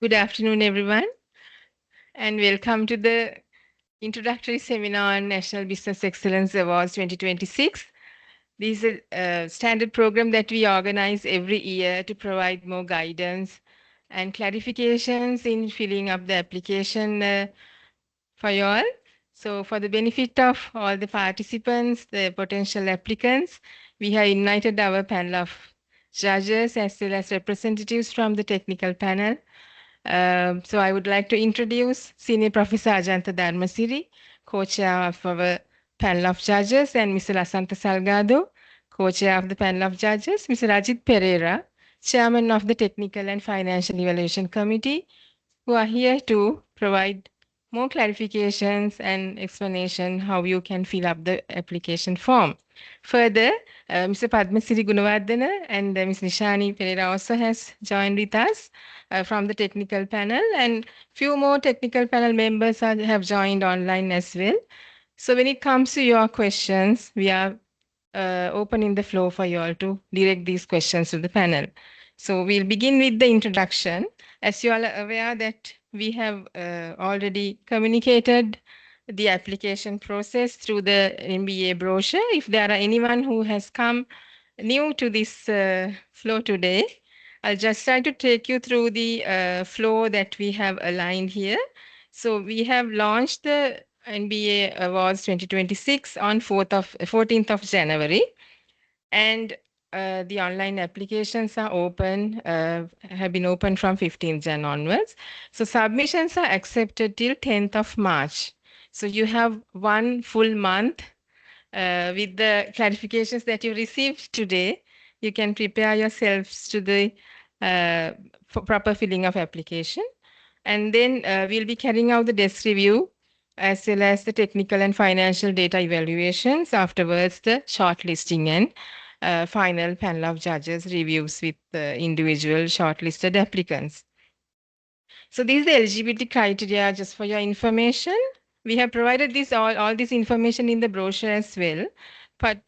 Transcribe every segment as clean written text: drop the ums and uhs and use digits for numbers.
Good afternoon, everyone, and welcome to the Introductory Seminar on National Business Excellence Awards 2026. This is a standard program that we organize every year to provide more guidance and clarifications in filling up the application for you all. So for the benefit of all the participants, the potential applicants, we have invited our panel of judges as well as representatives from the technical panel. So I would like to introduce Senior Professor Ajanta Dharmasiri, co-chair of our panel of judges, and Mr. Lasanta Salgado, co-chair of the panel of judges, Mr. Rajit Pereira, chairman of the Technical and Financial Evaluation Committee, who are here to provide more clarifications and explanation how you can fill up the application form. Further, Mr. Padmasiri Gunawardena and Ms. Nishani Pereira also has joined with us from the technical panel, and few more technical panel members have joined online as well. So when it comes to your questions, we are opening the floor for you all to direct these questions to the panel. So we'll begin with the introduction. As you all are aware that we have already communicated the application process through the NBEA brochure. If there are anyone who has come new to this flow today, I'll just try to take you through the flow that we have aligned here. So we have launched the NBEA Awards 2026 on 14th of January, and the online applications are open, have been open from 15th Jan onwards. So submissions are accepted till 10th of March. So you have one full month with the clarifications that you received today. You can prepare yourselves to the proper filling of application. And then we'll be carrying out the desk review as well as the technical and financial data evaluations. Afterwards, the shortlisting and final panel of judges reviews with the individual shortlisted applicants. So these are the eligibility criteria just for your information. We have provided all this information in the brochure as well, but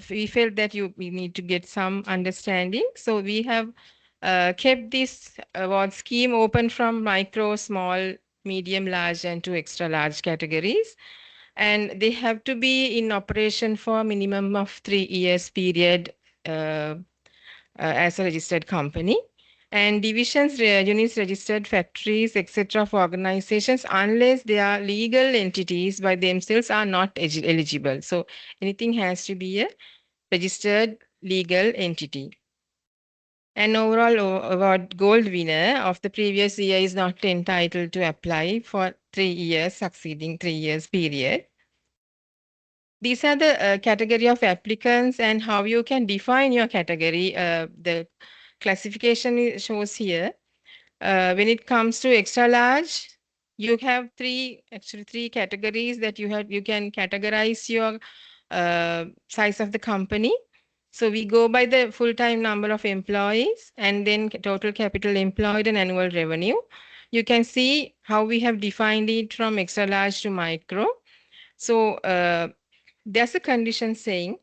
we felt that we need to get some understanding. So we have kept this award scheme open from micro, small, medium, large, and to extra large categories. And they have to be in operation for a minimum of 3 years period as a registered company. And divisions, units, registered factories, etc. for organizations, unless they are legal entities by themselves, are not eligible. So anything has to be a registered legal entity. An overall award gold winner of the previous year is not entitled to apply for 3 years, succeeding 3 years period. These are the category of applicants and how you can define your category. The classification shows here. When it comes to extra large, you have three categories that you can categorize your size of the company. So we go by the full-time number of employees and then total capital employed and annual revenue. You can see how we have defined it from extra large to micro. So there's a condition saying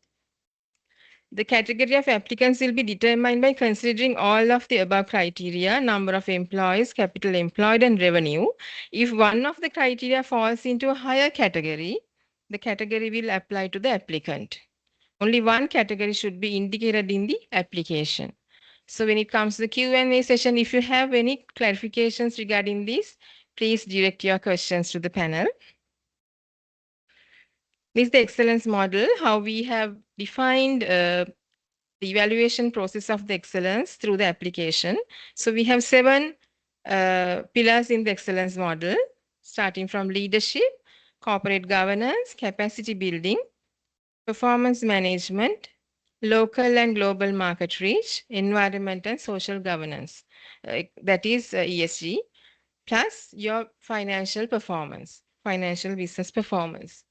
the category of applicants will be determined by considering all of the above criteria: number of employees, capital employed, and revenue. If one of the criteria falls into a higher category, the category will apply to the applicant. Only one category should be indicated in the application. So when it comes to the Q&A session, if you have any clarifications regarding this, please direct your questions to the panel. This is the excellence model, how we have defined the evaluation process of the excellence through the application. So we have 7 pillars in the excellence model, starting from leadership, corporate governance, capacity building, performance management, local and global market reach, environment and social governance, that is ESG, plus your financial performance, financial business performance.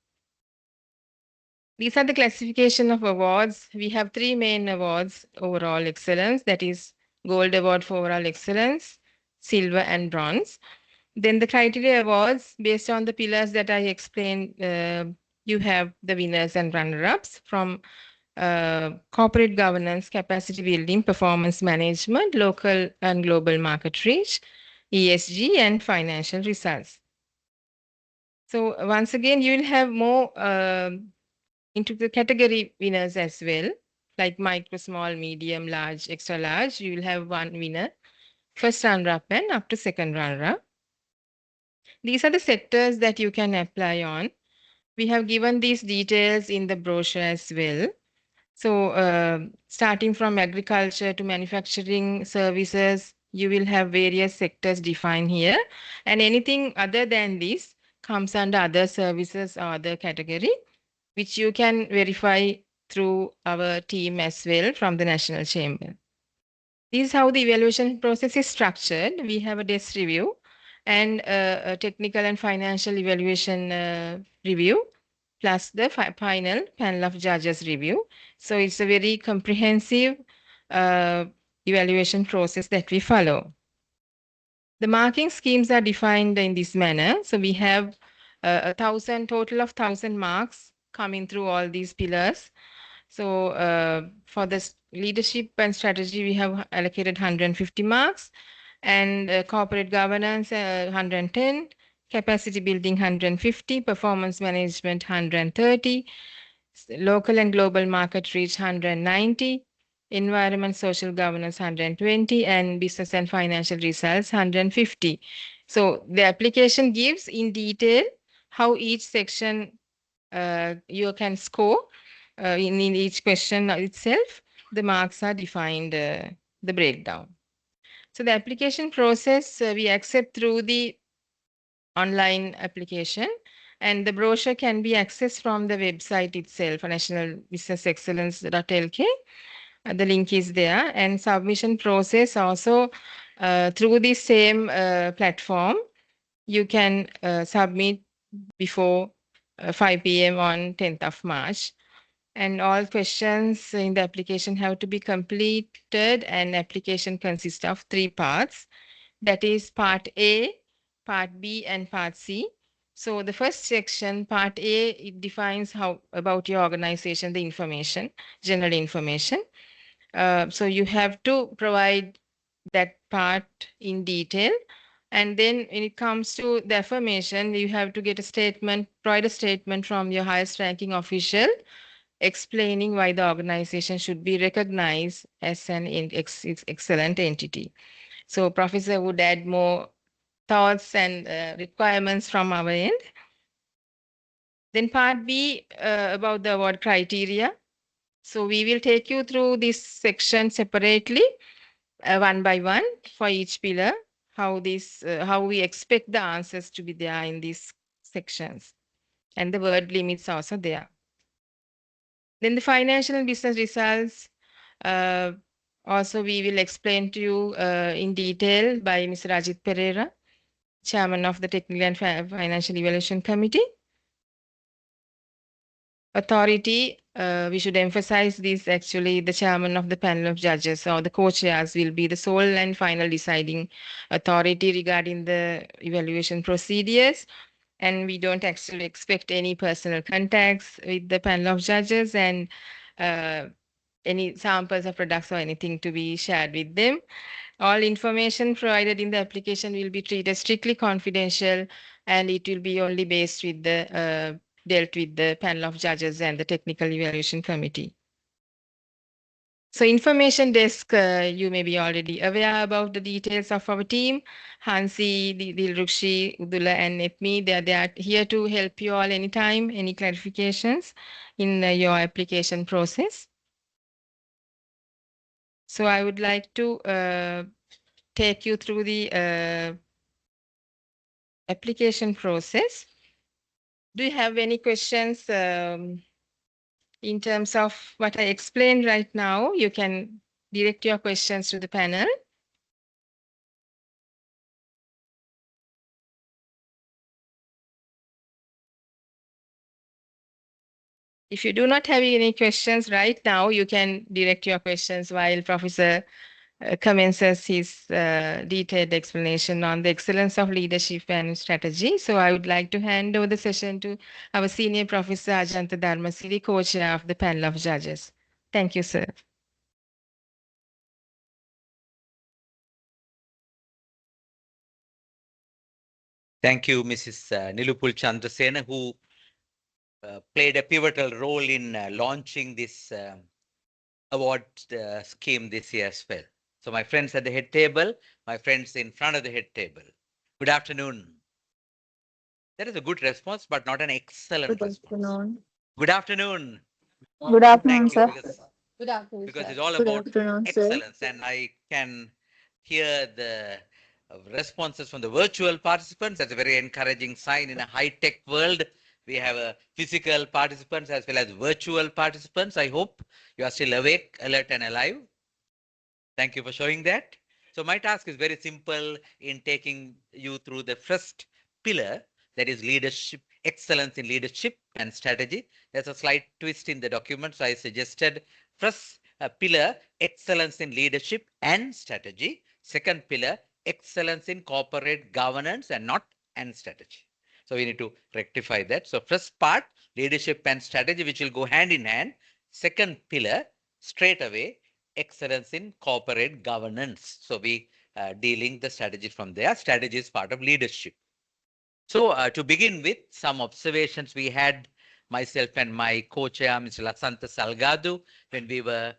These are the classification of awards. We have 3 main awards: overall excellence, that is gold award for overall excellence, silver and bronze. Then the criteria awards based on the pillars that I explained. You have the winners and runner-ups from corporate governance, capacity building, performance management, local and global market reach, ESG, and financial results. So once again, you will have more into the category winners as well, like micro, small, medium, large, extra large. You will have one winner, first runner-up and up to second runner-up. These are the sectors that you can apply on. We have given these details in the brochure as well. So, starting from agriculture to manufacturing services, you will have various sectors defined here. And anything other than this comes under other services or other category, which you can verify through our team as well from the National Chamber. This is how the evaluation process is structured. We have a desk review and a technical and financial evaluation review, plus the final panel of judges review. So it's a very comprehensive uh, evaluation process that we follow. The marking schemes are defined in this manner. So we have a total of 1,000 marks coming through all these pillars. So for the leadership and strategy, we have allocated 150 marks, and corporate governance 110, capacity building 150, performance management 130, local and global market reach 190, environment social governance 120, and business and financial results 150. So the application gives in detail how each section you can score in each question itself. The marks are defined, the breakdown. So the application process we accept through the online application, and the brochure can be accessed from the website itself, nationalbusinessexcellence.lk. The link is there, and submission process also through the same platform. You can submit before 5 p.m. on 10th of March. And all questions in the application have to be completed, and application consists of 3 parts. That is part A, part B, and part C. So the first section, part A, it defines how about your organization, the information, general information. So you have to provide that part in detail. And then when it comes to the affirmation, you have to get a statement, provide a statement from your highest ranking official explaining why the organization should be recognized as an excellent entity. So Professor would add more thoughts and requirements from our end. Then part B about the award criteria. So we will take you through this section separately, one by one for each pillar, how we expect the answers to be there in these sections. And the word limits also there. Then the financial and business results, uh, also we will explain to you in detail by Mr. Ajit Pereira, Chairman of the Technical and Financial Evaluation Committee. Authority, we should emphasize this actually, the chairman of the panel of judges or the co-chairs will be the sole and final deciding authority regarding the evaluation procedures. And we don't actually expect any personal contacts with the panel of judges and any samples of products or anything to be shared with them. All information provided in the application will be treated strictly confidential, and it will be only based with the dealt with the panel of judges and the technical evaluation committee. So information desk, you may be already aware about the details of our team. Hansi, Dilrukshi, Udula, and Netmi, they are here to help you all anytime, any clarifications in your application process. So I would like to take you through the application process. Do you have any questions in terms of what I explained right now? You can direct your questions to the panel. If you do not have any questions right now, you can direct your questions while Professor commences his detailed explanation on the excellence of leadership and strategy. So I would like to hand over the session to our senior professor, Ajanta Dharmasiri, co-chair of the panel of judges. Thank you, sir. Thank you, Mrs. Nilupul Chandrasena, who played a pivotal role in launching this award scheme this year as well. So my friends at the head table, my friends in front of the head table, good afternoon. That is a good response, but not an excellent Good response. afternoon. Good afternoon. Good afternoon, Thank you, sir. because it's all Good about afternoon, sir. excellence, and I can hear the responses from the virtual participants. That's a very encouraging sign in a high-tech world. We have physical participants as well as virtual participants. I hope you are still awake, alert, and alive. Thank you for showing that. So my task is very simple in taking you through the first pillar, that is leadership, excellence in leadership and strategy. There's a slight twist in the document, so I suggested first pillar, excellence in leadership and strategy. Second pillar, excellence in corporate governance and not and strategy. So we need to rectify that. So first part, leadership and strategy, which will go hand in hand. Second pillar, straight away, excellence in corporate governance. So we dealing the strategy from there. Strategy is part of leadership. So to begin with, some observations we had, myself and my co-chair, Mr. Lasanta Salgado, when we were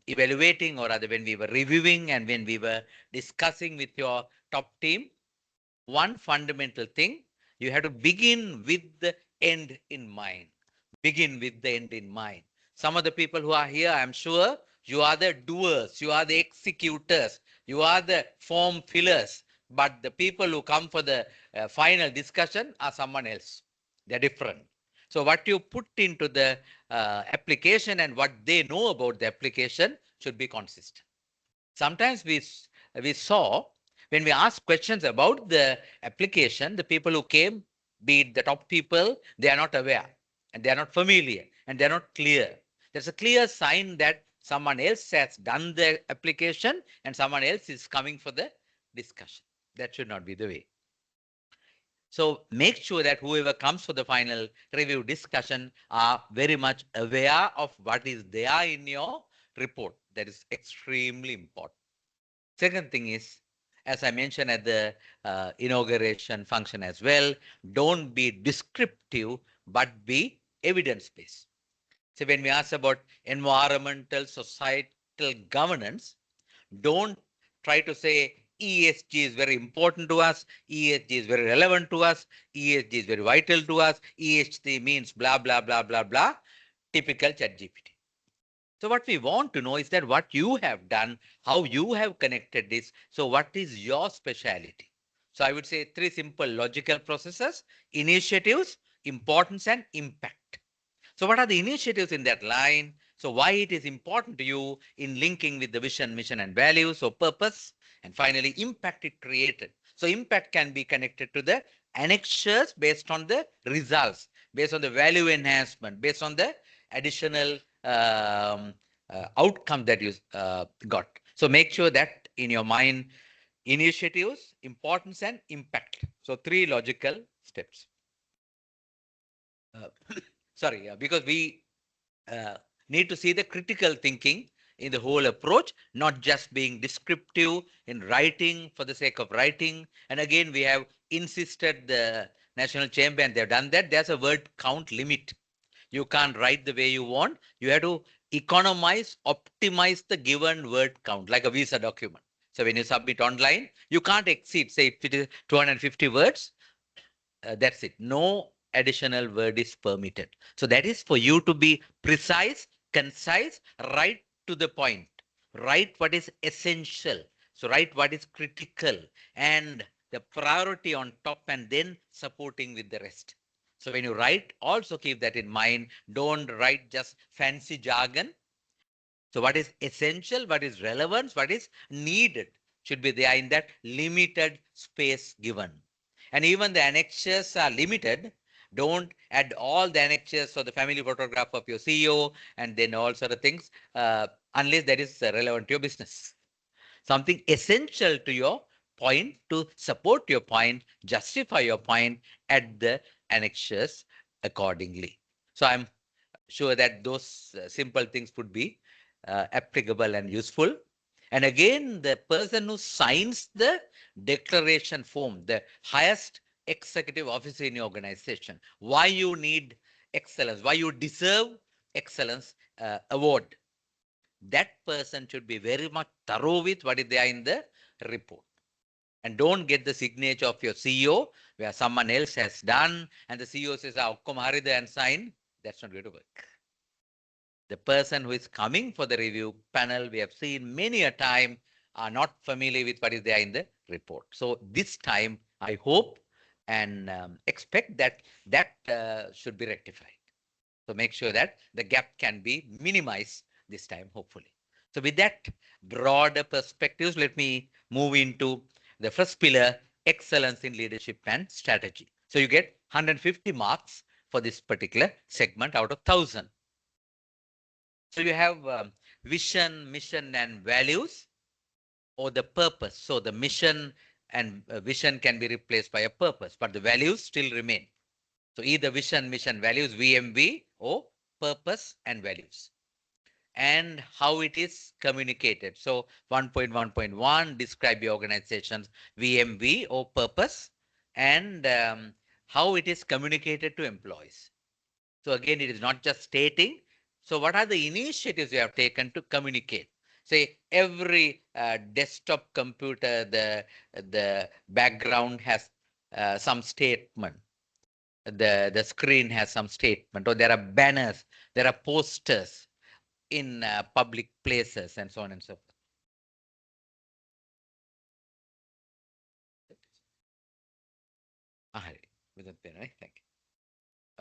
evaluating, or rather when we were reviewing and when we were discussing with your top team. One fundamental thing, you have to begin with the end in mind. Begin with the end in mind. Some of the people who are here, I'm sure you are the doers, you are the executors, you are the form fillers, but the people who come for the final discussion are someone else. They're different. So what you put into the application and what they know about the application should be consistent. Sometimes we saw when we asked questions about the application, the people who came, be it the top people, they are not aware and they are not familiar and they are not clear. There's a clear sign that someone else has done the application and someone else is coming for the discussion. That should not be the way. So make sure that whoever comes for the final review discussion are very much aware of what is there in your report. That is extremely important. Second thing is, as I mentioned at the inauguration function as well, don't be descriptive, but be evidence-based. So when we ask about environmental, societal governance, don't try to say ESG is very important to us, ESG is very relevant to us, ESG is very vital to us, ESG means blah, blah, blah, blah, blah, typical ChatGPT. So what we want to know is that what you have done, how you have connected this. So what is your speciality? So I would say three simple logical processes: initiatives, importance, and impact. So what are the initiatives in that line? So why it is important to you in linking with the vision, mission, and values, so purpose, and finally impact it created. So impact can be connected to the annexures based on the results, based on the value enhancement, based on the additional outcome that you got. So make sure that in your mind, initiatives, importance, and impact. So three logical steps. Uh, sorry, because we uh, need to see the critical thinking in the whole approach, not just being descriptive in writing for the sake of writing. And again, we have insisted the National Chamber, and they've done that. There's a word count limit. You can't write the way you want. You have to economize, optimize the given word count, like a visa document. So when you submit online, you can't exceed, say, if it is 250 words, that's it. No additional word is permitted. So that is for you to be precise, concise, right to the point, write what is essential. So write what is critical and the priority on top, and then supporting with the rest. So when you write, also keep that in mind. Don't write just fancy jargon. So what is essential, what is relevant, what is needed should be there in that limited space given. And even the annexures are limited. Don't add all the annexures or the family photograph of your CEO and then all sort of things unless that is relevant to your business. Something essential to your point, to support your point, justify your point, add the annexures accordingly. So I'm sure that those simple things would be applicable and useful. And again, the person who signs the declaration form, the highest executive officer in your organization, why you need excellence, why you deserve excellence award. That person should be very much thorough with what is there in the report. And don't get the signature of your CEO where someone else has done and the CEO says, "Okkom harida," and sign. That's not going to work. The person who is coming for the review panel, we have seen many a time, are not familiar with what is there in the report. So this time, I hope and expect that should be rectified. So make sure that the gap can be minimized this time, hopefully. So with that broader perspectives, let me move into the first pillar, excellence in leadership and strategy. So you get 150 marks for this particular segment out of 1,000. So you have vision, mission, and values, or the purpose. So the mission and vision can be replaced by a purpose, but the values still remain. So either vision, mission, values, VMV, or purpose and values. And how it is communicated. So 1.1.1, describe your organization's VMV or purpose, and how it is communicated to employees. So again, it is not just stating. So what are the initiatives you have taken to communicate? Say every desktop computer, the background has some statement. The screen has some statement, or there are banners, there are posters in public places, and so on and so forth. With a pen, right? Thank you.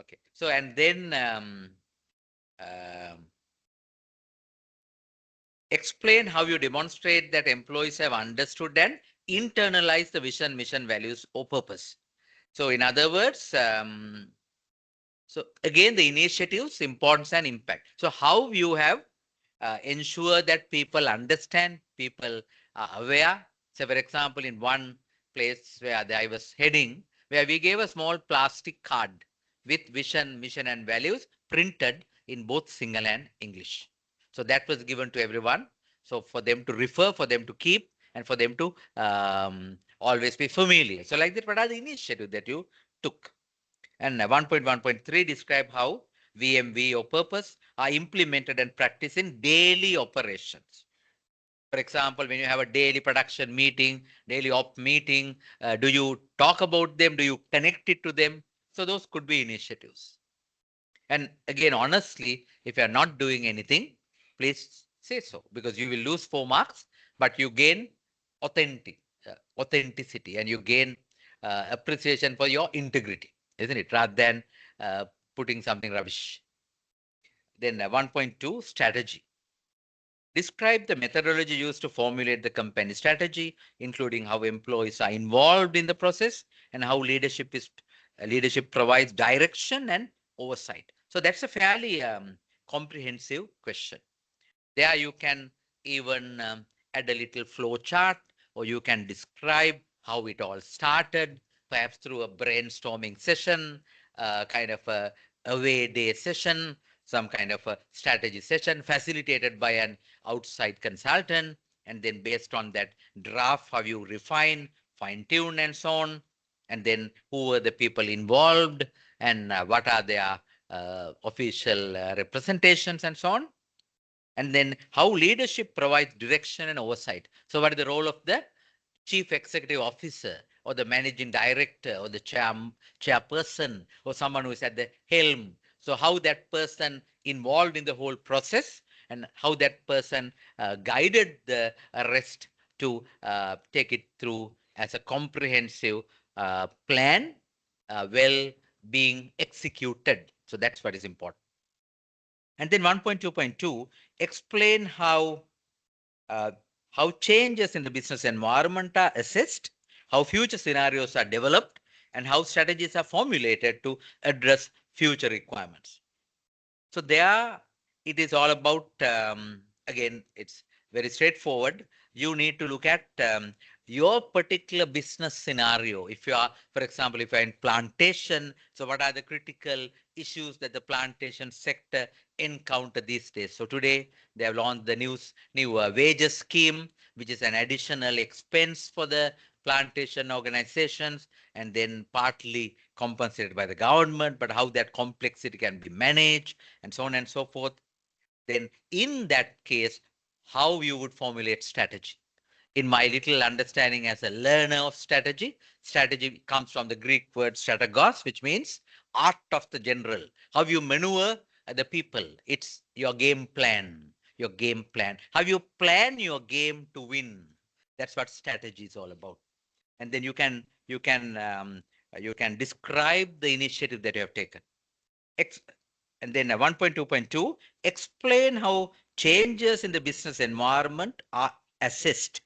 Okay. So and then um, explain how you demonstrate that employees have understood and internalized the vision, mission, values, or purpose. So in other words, so again, the initiatives, importance, and impact. So how you have ensure that people understand, people are aware. So for example, in one place where I was heading, where we gave a small plastic card with vision, mission, and values printed in both Sinhala and English. So that was given to everyone. So for them to refer, for them to keep, and for them to always be familiar. So like that, what are the initiatives that you took? And 1.1.3 describe how VMV or purpose are implemented and practiced in daily operations. For example, when you have a daily production meeting, daily op meeting, do you talk about them? Do you connect it to them? So those could be initiatives. And again, honestly, if you are not doing anything, please say so, because you will lose 4 marks, but you gain authenticity, and you gain appreciation for your integrity, isn't it? Rather than uh, putting something rubbish. Then 1.2, strategy. Describe the methodology used to formulate the company strategy, including how employees are involved in the process and how leadership provides direction and oversight. So that's a fairly comprehensive question. There you can even add a little flow chart, or you can describe how it all started, perhaps through a brainstorming session, kind of a away day session, some kind of a strategy session facilitated by an outside consultant. And then based on that draft, how you refine, fine tune, and so on. And then who were the people involved, and what are their official representations, and so on. And then how leadership provides direction and oversight. So what is the role of the chief executive officer, or the managing director, or the chairperson, or someone who is at the helm? So how that person involved in the whole process, and how that person guided the rest to take it through as a comprehensive plan, well being executed. So that's what is important. And then 1.2.2, explain uh, how changes in the business environment are assessed, how future scenarios are developed, and how strategies are formulated to address future requirements. So there, it is all about, again, it's very straightforward. You need to look at your particular business scenario. If you are, for example, if you're in plantation, so what are the critical issues that the plantation sector encounter these days? So today, they have launched the new wages scheme, which is an additional expense for the plantation organizations, and then partly compensated by the government, but how that complexity can be managed, and so on and so forth. Then in that case, how you would formulate strategy. In my little understanding as a learner of strategy, strategy comes from the Greek word strategos, which means art of the general, how you maneuver the people. It's your game plan, your game plan, how you plan your game to win. That's what strategy is all about. And then you can describe the initiative that you have taken. And then 1.2.2, explain how changes in the business environment are assessed,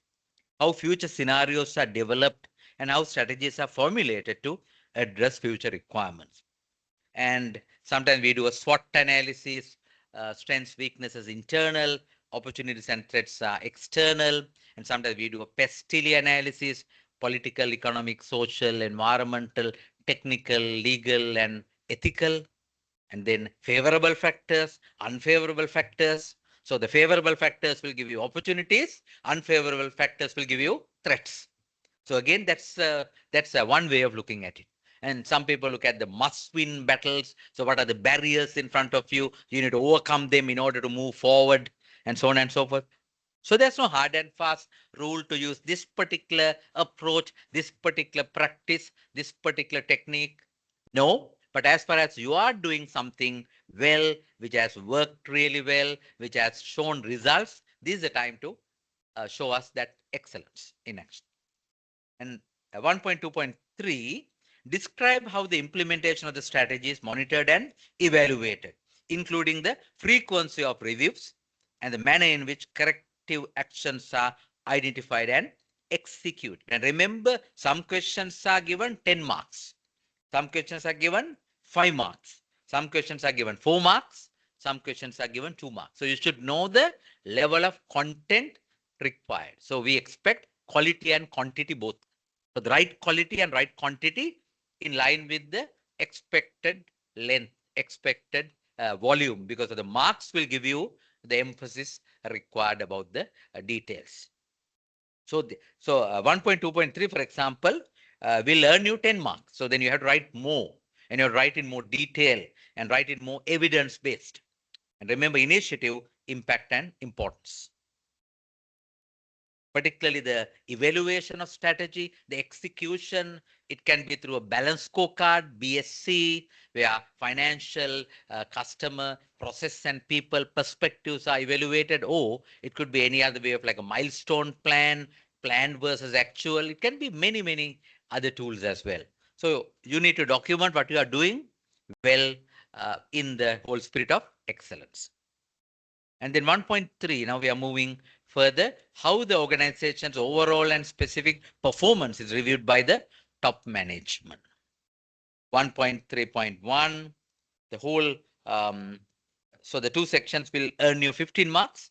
how future scenarios are developed, and how strategies are formulated to address future requirements. And sometimes we do a SWOT analysis, strengths, weaknesses, internal, opportunities and threats are external. And sometimes we do a PESTILI analysis, political, economic, social, environmental, technical, legal, and ethical. And then favorable factors, unfavorable factors. So the favorable factors will give you opportunities, unfavorable factors will give you threats. So again, that's one way of looking at it. And some people look at the must-win battles. So what are the barriers in front of you? You need to overcome them in order to move forward, and so on and so forth. So there's no hard and fast rule to use this particular approach, this particular practice, this particular technique. No, but as far as you are doing something well, which has worked really well, which has shown results, this is the time to show us that excellence in action. And 1.2.3, describe how the implementation of the strategy is monitored and evaluated, including the frequency of reviews and the manner in which corrective actions are identified and executed. And remember, some questions are given 10 marks. Some questions are given 5 marks. Some questions are given 4 marks. Some questions are given 2 marks. So you should know the level of content required. So we expect quality and quantity both. So the right quality and right quantity in line with the expected length, expected volume, because of the marks will give you the emphasis required about the details. So 1.2.3, for example, will earn you 10 marks. So then you have to write more, and you write in more detail and write it more evidence-based. And remember, initiative, impact, and importance. Particularly the evaluation of strategy, the execution, it can be through a balanced scorecard, BSC, where financial, customer, process, and people perspectives are evaluated, or it could be any other way of like a milestone plan, plan versus actual. It can be many, many other tools as well. So you need to document what you are doing well in the whole spirit of excellence. And then 1.3, now we are moving further, how the organization's overall and specific performance is reviewed by the top management. 1.3.1, the whole, so the 2 sections will earn you 15 marks.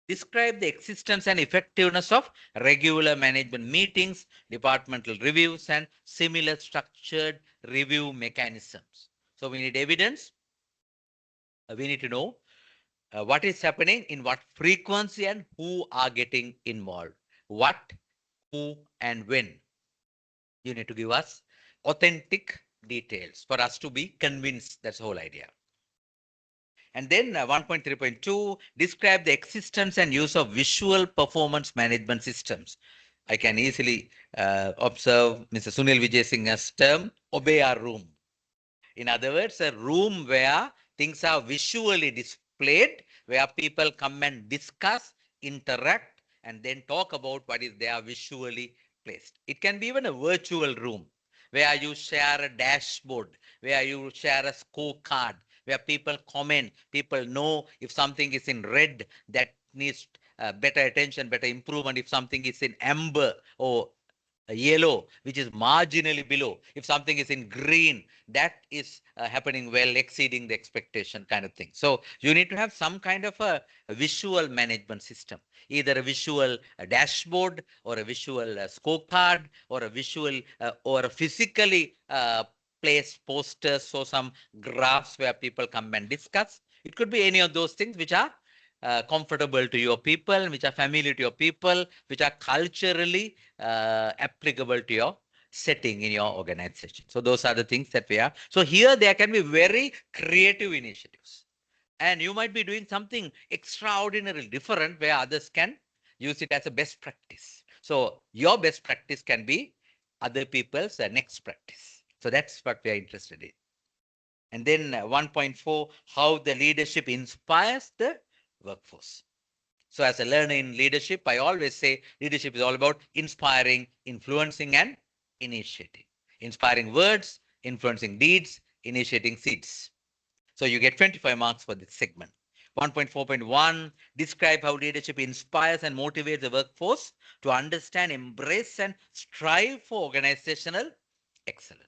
Describe the existence and effectiveness of regular management meetings, departmental reviews, and similar structured review mechanisms. So we need evidence. We need to know what is happening, in what frequency, and who are getting involved. What, who, and when. You need to give us authentic details for us to be convinced. That's the whole idea. And then 1.3.2, describe the existence and use of visual performance management systems. I can easily observe Mr. Sunil Vijay Singha's term, obey our room. In other words, a room where things are visually displayed, where people come and discuss, interact, and then talk about what is there visually placed. It can be even a virtual room where you share a dashboard, where you share a scorecard, where people comment, people know if something is in red, that needs better attention, better improvement. If something is in amber or yellow, which is marginally below. If something is in green, that is happening well, exceeding the expectation kind of thing. So you need to have some kind of a visual management system, either a visual dashboard or a visual scorecard or a visual or a physically placed posters or some graphs where people come and discuss. It could be any of those things which are comfortable to your people, which are familiar to your people, which are culturally applicable to your setting in your organization. So those are the things that we are. So here there can be very creative initiatives. And you might be doing something extraordinarily different where others can use it as a best practice. So your best practice can be other people's next practice. So that's what we are interested in. And then 1.4, how the leadership inspires the workforce. So as a learner in leadership, I always say leadership is all about inspiring, influencing, and initiating. Inspiring words, influencing deeds, initiating seeds. So you get 25 marks for this segment. 1.4.1, describe how leadership inspires and motivates the workforce to understand, embrace, and strive for organizational excellence.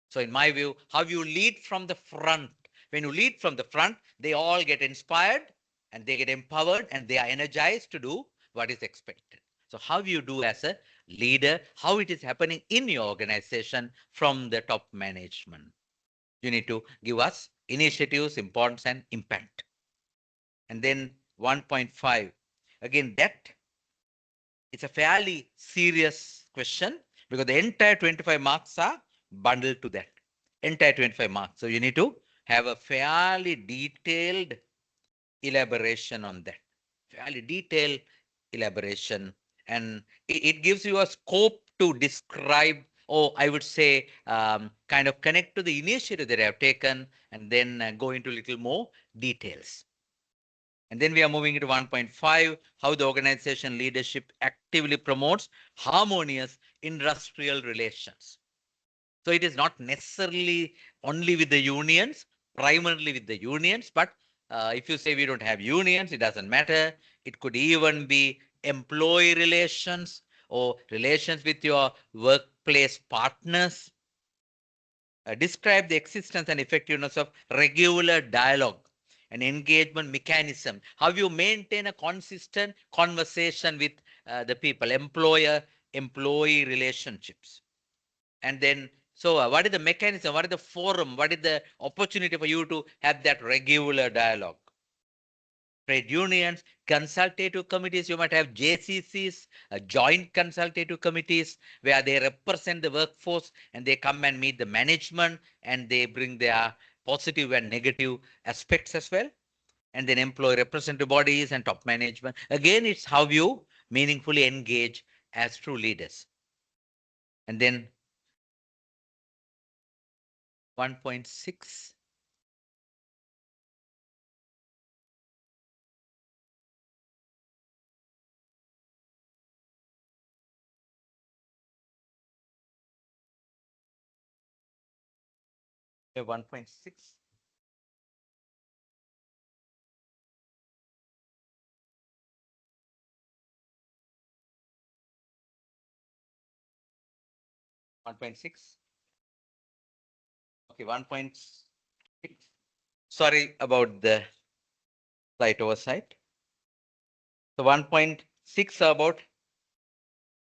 So in my view, how you lead from the front. When you lead from the front, they all get inspired and they get empowered and they are energized to do what is expected. So how you do as a leader, how it is happening in your organization from the top management. You need to give us initiatives, importance, and impact. And then 1.5, again, that it's a fairly serious question because the entire 25 marks are bundled to that. Entire 25 marks. So you need to have a fairly detailed elaboration on that. Fairly detailed elaboration. And it gives you a scope to describe, or I would say, kind of connect to the initiative that I have taken and then go into a little more details. And then we are moving into 1.5, how the organization leadership actively promotes harmonious industrial relations. So it is not necessarily only with the unions, primarily with the unions, but if you say we don't have unions, it doesn't matter. It could even be employee relations or relations with your workplace partners. Describe the existence and effectiveness of regular dialogue and engagement mechanism. How you maintain a consistent conversation with the people, employee relationships. And then, so what is the mechanism? What is the forum? What is the opportunity for you to have that regular dialogue? Trade unions, consultative committees, you might have JCCs, joint consultative committees, where they represent the workforce and they come and meet the management and they bring their positive and negative aspects as well. And then employee representative bodies and top management. Again, it's how you meaningfully engage as true leaders. And then 1.6. 1.6. 1.6. Okay, 1.6. Sorry about the slight oversight. So 1.6 about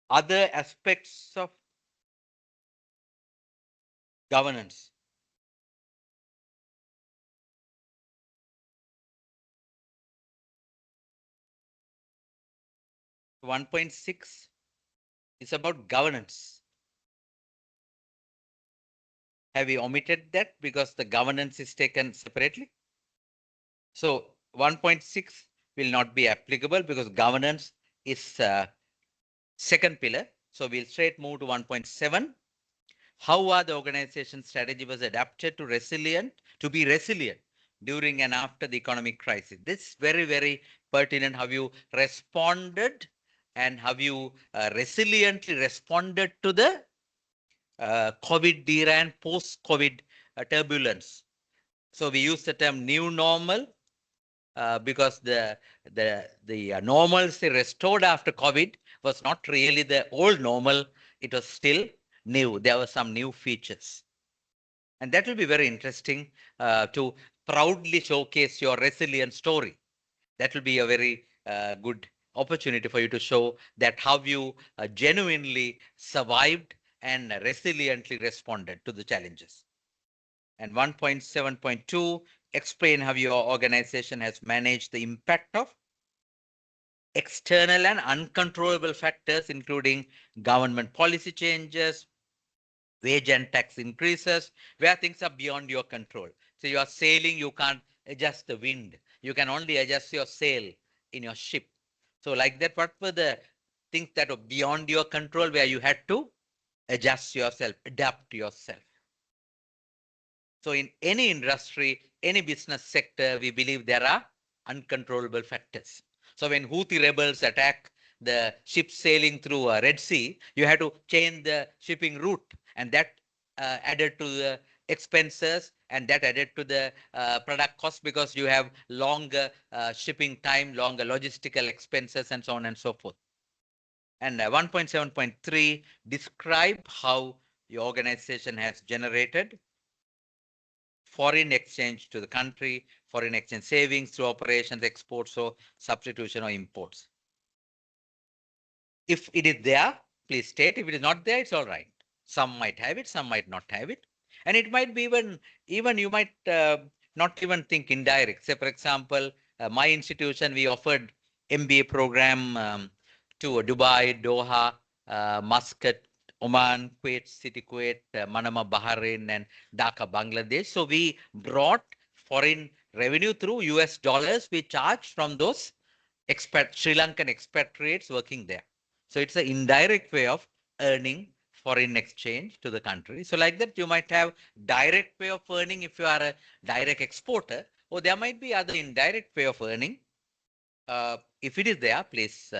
other aspects of governance. 1.6 is about governance. Have we omitted that because the governance is taken separately? So 1.6 will not be applicable because governance is second pillar. So we'll straight move to 1.7. How are the organization strategy was adapted to be resilient during and after the economic crisis? This is very, very pertinent. How you responded and how you resiliently responded to the COVID era and post-COVID turbulence. So we use the term new normal because the normalcy restored after COVID was not really the old normal. It was still new. There were some new features. And that will be very interesting to proudly showcase your resilient story. That will be a very good opportunity for you to show that how you genuinely survived and resiliently responded to the challenges. And 1.7.2, explain how your organization has managed the impact of external and uncontrollable factors, including government policy changes, wage and tax increases, where things are beyond your control. So you are sailing, you can't adjust the wind. You can only adjust your sail in your ship. So like that, what were the things that were beyond your control where you had to adjust yourself, adapt yourself? So in any industry, any business sector, we believe there are uncontrollable factors. So when Houthi rebels attack the ships sailing through a Red Sea, you had to change the shipping route, and that added to the expenses, and that added to the product cost because you have longer shipping time, longer logistical expenses, and so on and so forth. And 1.7.3 describe how your organization has generated foreign exchange to the country, foreign exchange savings through operations, exports, or substitution or imports. If it is there, please state. If it is not there, it's all right. Some might have it, some might not have it. And it might be even you might not even think indirect. Say, for example, my institution, we offered MBA program to Dubai, Doha, Muscat, Oman, Kuwait City, Kuwait, Manama, Bahrain, and Dhaka, Bangladesh. So we brought foreign revenue through US dollars we charged from those Sri Lankan expatriates working there. So it's an indirect way of earning foreign exchange to the country. So like that, you might have direct way of earning if you are a direct exporter, or there might be other indirect way of earning. If it is there, please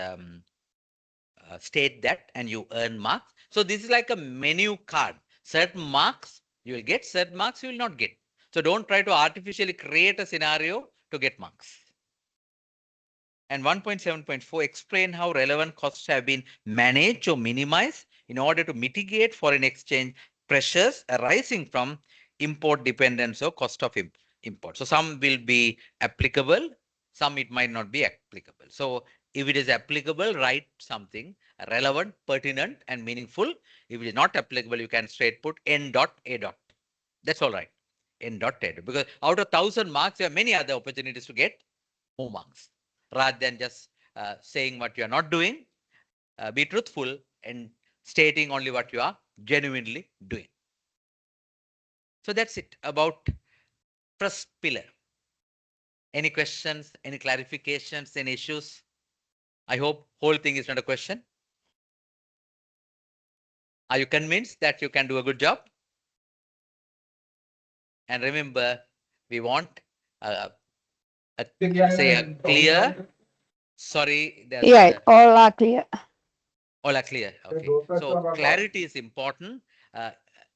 state that and you earn marks. So this is like a menu card. Certain marks you will get, certain marks you will not get. So don't try to artificially create a scenario to get marks. And 1.7.4 explain how relevant costs have been managed or minimized in order to mitigate foreign exchange pressures arising from import dependence or cost of import. So some will be applicable, some it might not be applicable. So if it is applicable, write something relevant, pertinent, and meaningful. If it is not applicable, you can straight put N dot A dot. That's all right. N dot A dot. Because out of 1,000 marks, there are many other opportunities to get more marks. Rather than just saying what you are not doing, be truthful and stating only what you are genuinely doing. So that's it about first pillar. Any questions, any clarifications, any issues? I hope whole thing is not a question. Are you convinced that you can do a good job? And remember, we want say a clear, sorry, there's Yeah, all are clear. all are clear. Okay. So clarity is important.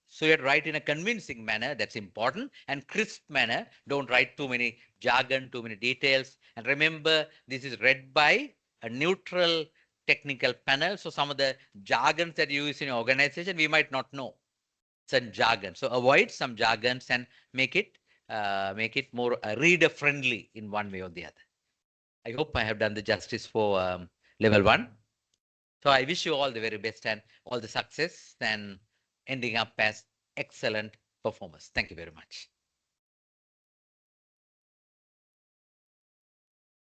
So you write in a convincing manner. That's important. And crisp manner. Don't write too many jargon, too many details. And remember, this is read by a neutral technical panel. So some of the jargons that you use in your organization, we might not know. Some jargon. So avoid some jargons and make it more reader friendly in one way or the other. I hope I have done the justice for level 1. So I wish you all the very best and all the success and ending up as excellent performers. Thank you very much.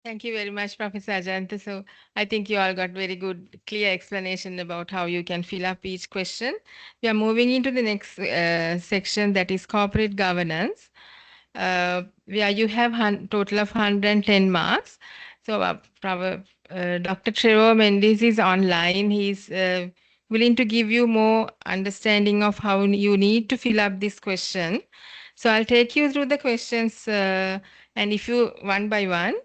Thank you very much, Professor Ajanta. So I think you all got very good, clear explanation about how you can fill up each question. We are moving into the next section, that is corporate governance, where you have total of 110 marks. So Dr. Trevor Mendes is online. He's willing to give you more understanding of how you need to fill up this question. So I'll take you through the questions, and if you one by one,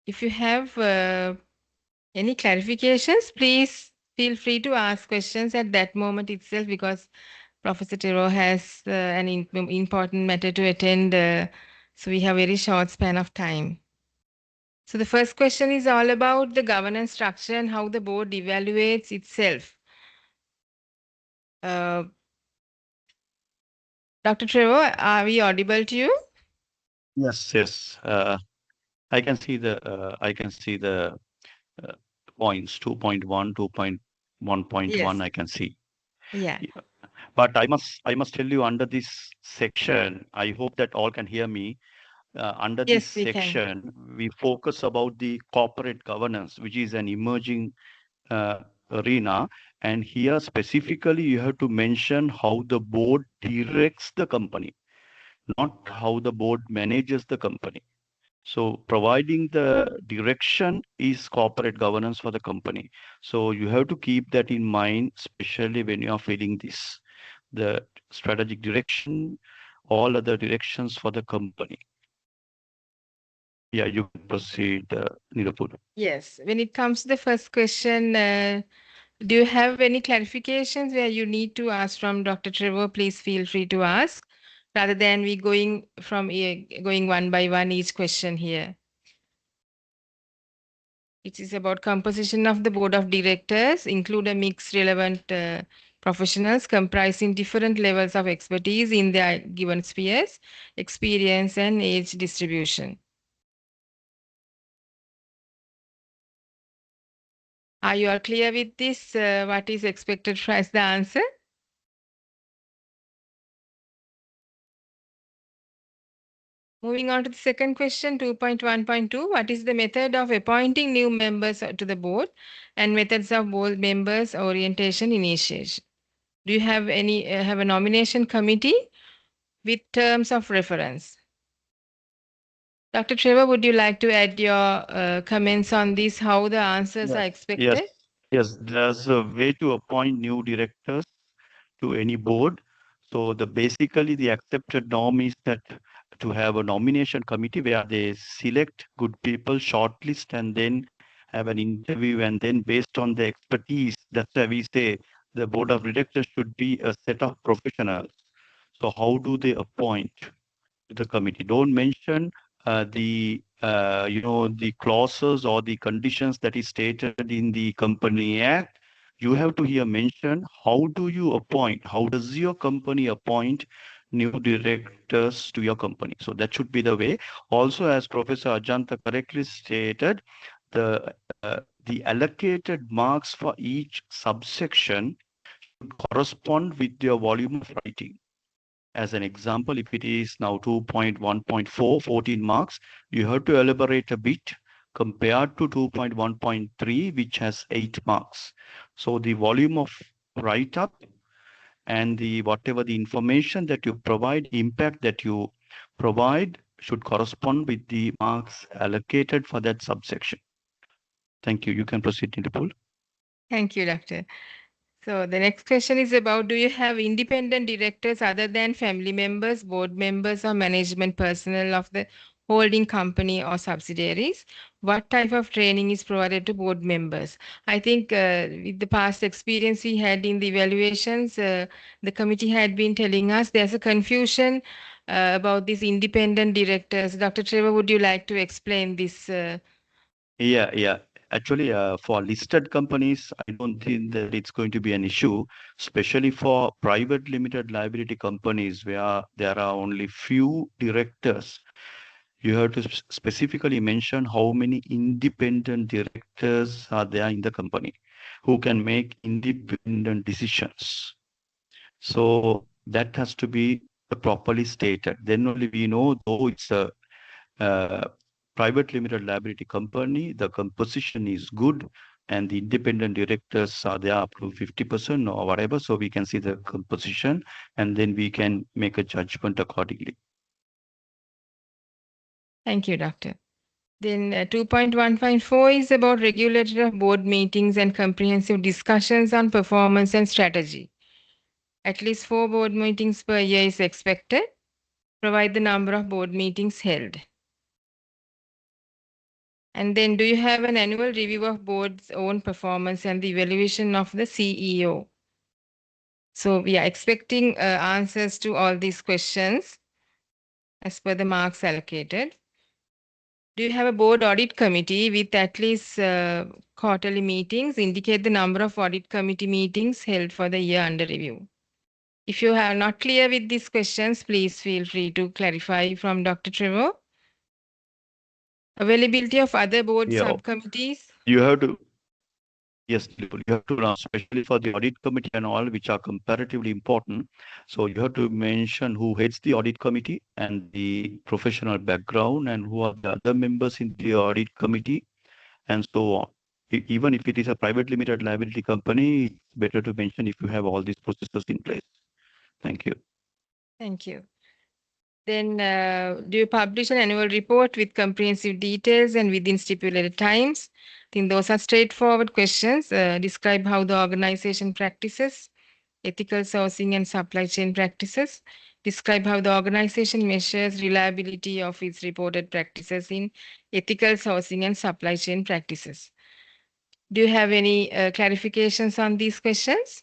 if you have any clarifications, please feel free to ask questions at that moment itself, because Professor Tero has an important matter to attend. So we have a very short span of time. So the first question is all about the governance structure and how the board evaluates itself. Dr. Trevor, are we audible to you? Yes, yes. I can see the points 2.1, 2.1.1. Yes. I can see. Yeah. But I must tell you, under this section, I hope that all can hear me. under this Yes, we can. section, we focus about the corporate governance, which is an emerging uh, arena. And here specifically, you have to mention how the board directs the company, not how the board manages the company. So providing the direction is corporate governance for the company. So you have to keep that in mind, especially when you are filling this, the strategic direction, all other directions for the company. Yeah, you can proceed, Nirupur. Yes, when it comes to the first question, do you have any clarifications where you need to ask from Dr. Trevor? Please feel free to ask rather than we going one by one each question here. It is about composition of the board of directors, include a mixed relevant professionals comprising different levels of expertise in their given spheres, experience and age distribution. Are you all clear with this? What is expected as the answer? Moving on to the second question, 2.1.2. What is the method of appointing new members to the board and methods of board members orientation initiation? Do you have any have a nomination committee with terms of reference? Dr. Trevor, would you like to add your comments on this, how the answers are Yes, expected? yes, there's a way to appoint new directors to any board. So the basically the accepted norm is that to have a nomination committee where they select good people, shortlist, and then have an interview, and then based on the expertise, that's why we say the board of directors should be a set of professionals. So how do they appoint the committee? Don't mention the clauses or the conditions that is stated in the Company Act. You have to here mention how do you appoint, how does your company appoint new directors to your company. So that should be the way. Also, as Professor Ajanta correctly stated, the the allocated marks for each subsection should correspond with your volume of writing. As an example, if it is now 2.1.4, 14 marks, you have to elaborate a bit compared to 2.1.3, which has 8 marks. So the volume of write-up and the whatever the information that you provide, impact that you provide should correspond with the marks allocated for that subsection. Thank you. You can proceed, Nirupul. Thank you, Doctor. So the next question is about, do you have independent directors other than family members, board members, or management personnel of the holding company or subsidiaries? What type of training is provided to board members? I think with the past experience we had in the evaluations, the committee had been telling us there's a confusion about these independent directors. Dr. Trevor, would you like to explain this? Yeah. Actually, for listed companies, I don't think that it's going to be an issue, especially for private limited liability companies where there are only few directors. You have to specifically mention how many independent directors are there in the company who can make independent decisions. So that has to be properly stated. Then only we know, though it's a uh, private limited liability company, the composition is good and the independent directors are there up to 50% or whatever. So we can see the composition and then we can make a judgment accordingly. Thank you, Doctor. Then 2.1.4 is about regulator of board meetings and comprehensive discussions on performance and strategy. At least 4 board meetings per year is expected. Provide the number of board meetings held. And then do you have an annual review of board's own performance and the evaluation of the CEO? So we are expecting answers to all these questions as per the marks allocated. Do you have a board audit committee with at least quarterly meetings? Indicate the number of audit committee meetings held for the year under review. If you are not clear with these questions, please feel free to clarify from Dr. Trevor. Availability of other board Yeah, subcommittees. you have to Yes, Dilipul, you have to know, especially for the audit committee and all, which are comparatively important. So you have to mention who heads the audit committee and the professional background and who are the other members in the audit committee and so on. Even if it is a private limited liability company, it's better to mention if you have all these processes in place. Thank you. Thank you. Then, do you publish an annual report with comprehensive details and within stipulated times? I think those are straightforward questions. Describe how the organization practices ethical sourcing and supply chain practices. Describe how the organization measures reliability of its reported practices in ethical sourcing and supply chain practices. Do you have any clarifications on these questions?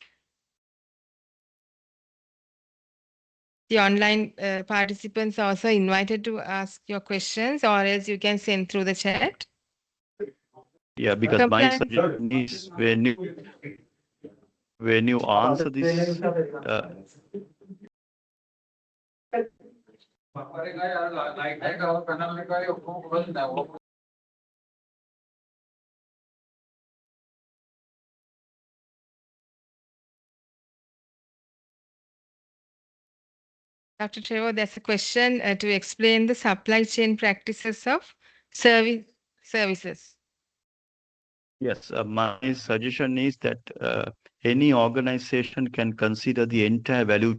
The online participants are also invited to ask your questions, or else you can send through the chat. Yeah, because my suggestion is when you answer this, Dr. Trevor, there's a question to explain the supply chain practices of services. yes, my suggestion is that any organization can consider the entire value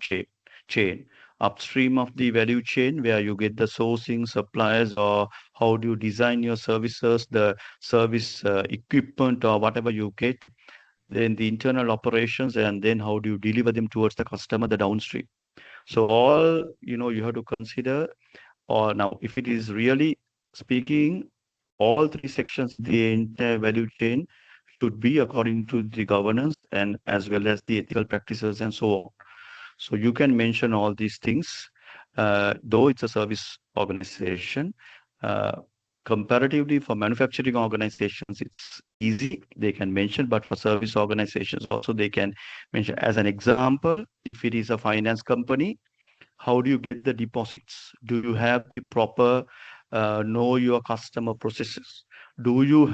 chain upstream of the value chain where you get the sourcing suppliers or how do you design your services, the service equipment or whatever you get, then the internal operations, and then how do you deliver them towards the customer, the downstream. So all, you have to consider, or now if it is really speaking, all three sections, the entire value chain should be according to the governance and as well as the ethical practices and so on. So you can mention all these things, though it's a service organization. Uh, Comparatively, for manufacturing organizations, it's easy. They can mention, but for service organizations also, they can mention. As an example, if it is a finance company, how do you get the deposits? Do you have the proper know your customer processes? Do you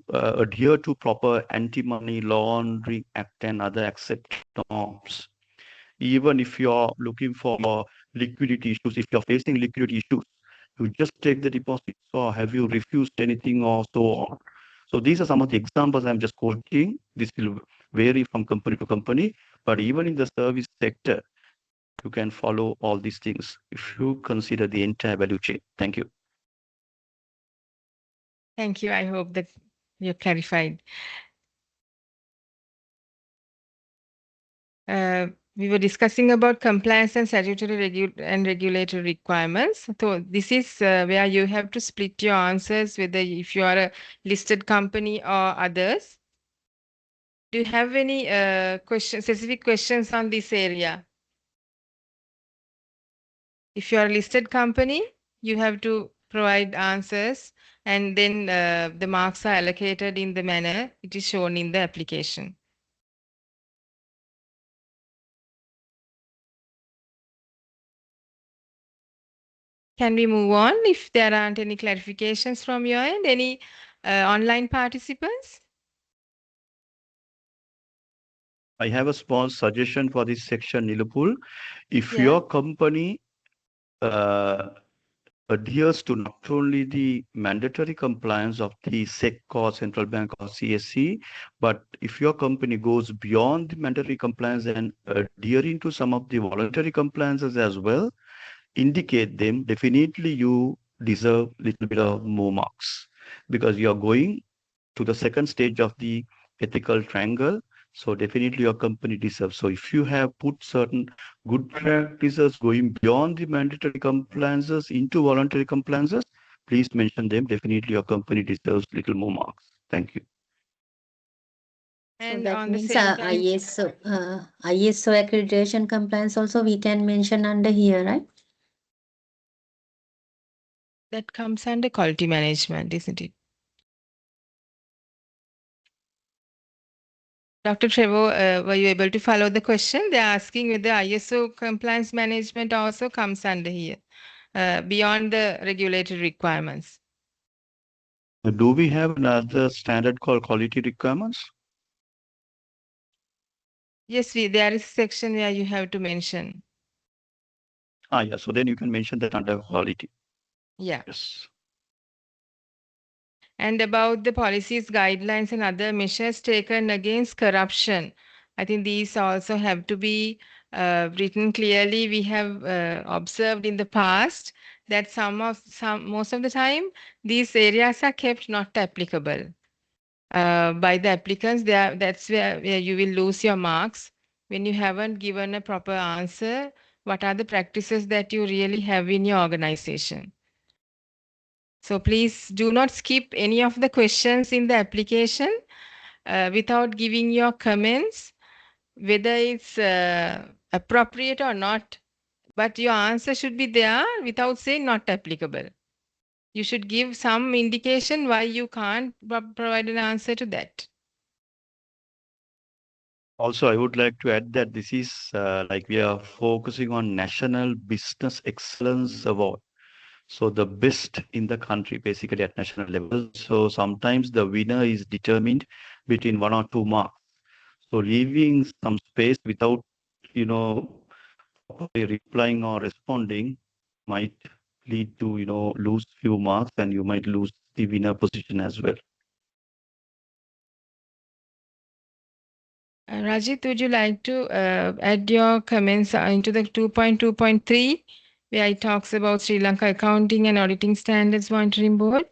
adhere to proper anti-money laundering act and other accepted norms? Even if you're looking for liquidity issues, if you're facing liquidity issues, you just take the deposits, or have you refused anything or so on. So these are some of the examples I'm just quoting. This will vary from company to company, but even in the service sector, you can follow all these things if you consider the entire value chain. Thank you. Thank you. I hope that you're clarified. We were discussing about compliance and statutory and regulatory requirements. So this is where you have to split your answers, whether if you are a listed company or others. Do you have any specific questions on this area? If you are a listed company, you have to provide answers, and then the marks are allocated in the manner it is shown in the application. Can we move on if there aren't any clarifications from your end? Any online participants? I have a small suggestion for this section, Nilupul. If Yeah. your company uh, adheres to not only the mandatory compliance of the SEC or central bank or CSC, but if your company goes beyond the mandatory compliance and adhering to some of the voluntary compliances as well, indicate them. Definitely you deserve a little bit of more marks because you are going to the second stage of the ethical triangle. So definitely your company deserves. So if you have put certain good practices going beyond the mandatory compliances into voluntary compliances, please mention them. Definitely your company deserves little more marks. Thank you. So And that on the means same time, ISO accreditation compliance also we can mention under here, right? that comes under quality management, isn't it? Dr. Trevor, were you able to follow the question? They're asking whether ISO compliance management also comes under here, beyond the regulatory requirements. Do we have another standard called quality requirements? Yes, there is a section where you have to mention. Yeah. So then you can mention that under quality. Yeah. Yes. And about the policies, guidelines, and other measures taken against corruption. I think these also have to be written clearly. We have observed in the past that most of the time, these areas are kept not applicable by the applicants. That's where you will lose your marks when you haven't given a proper answer. What are the practices that you really have in your organization? So please do not skip any of the questions in the application without giving your comments, whether it's appropriate or not. But your answer should be there without saying not applicable. You should give some indication why you can't provide an answer to that. Also, I would like to add that this is like we are focusing on National Business Excellence Award. So the best in the country, basically at national level. So sometimes the winner is determined between 1 or 2 marks. So leaving some space without, properly replying or responding might lead to, lose few marks and you might lose the winner position as well. Rajit, would you like to add your comments into the 2.2.3, where it talks about Sri Lanka Accounting and Auditing Standards Monitoring Board?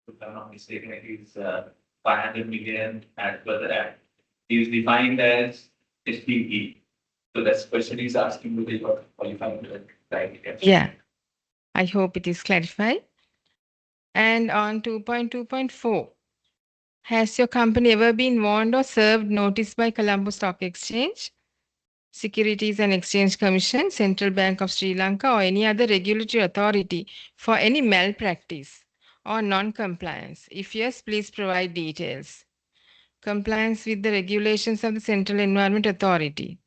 If I'm not mistaken, it is 500 million as per the act. Is defined as SPE. So that's question is asking whether you are qualified to that. Yeah, I hope it is clarified. And on 2.2.4, has your company ever been warned or served notice by Colombo Stock Exchange, Securities and Exchange Commission, Central Bank of Sri Lanka, or any other regulatory authority for any malpractice or non-compliance? If yes, please provide details. Compliance with the regulations of the Central Environment Authority.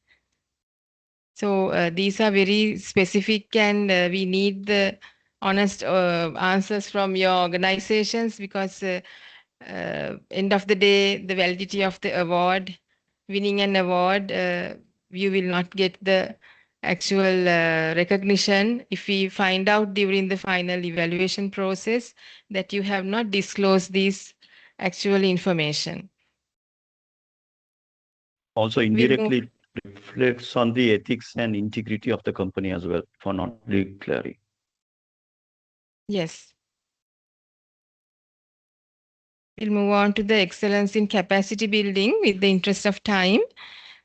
So these are very specific, and we need the honest answers from your organizations, because end of the day, the validity of the award, winning an award, you will not get the actual recognition if we find out during the final evaluation process that you have not disclosed this actual information. Also We'll move- indirectly reflects on the ethics and integrity of the company as well for not declaring. Yes. We'll move on to the excellence in capacity building with the interest of time.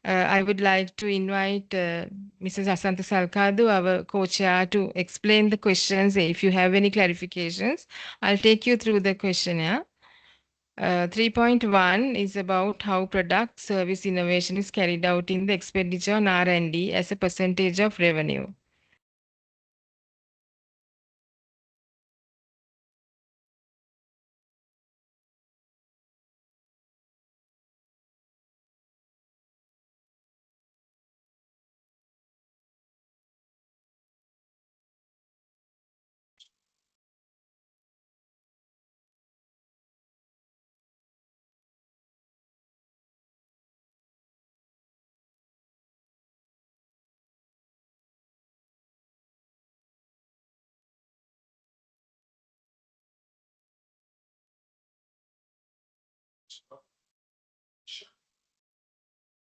I would like to invite Mrs. Asantha Salkadu, our co-chair, to explain the questions. If you have any clarifications, I'll take you through the questionnaire. 3.1 is about how product service innovation is carried out in the expenditure on R&D as a percentage of revenue.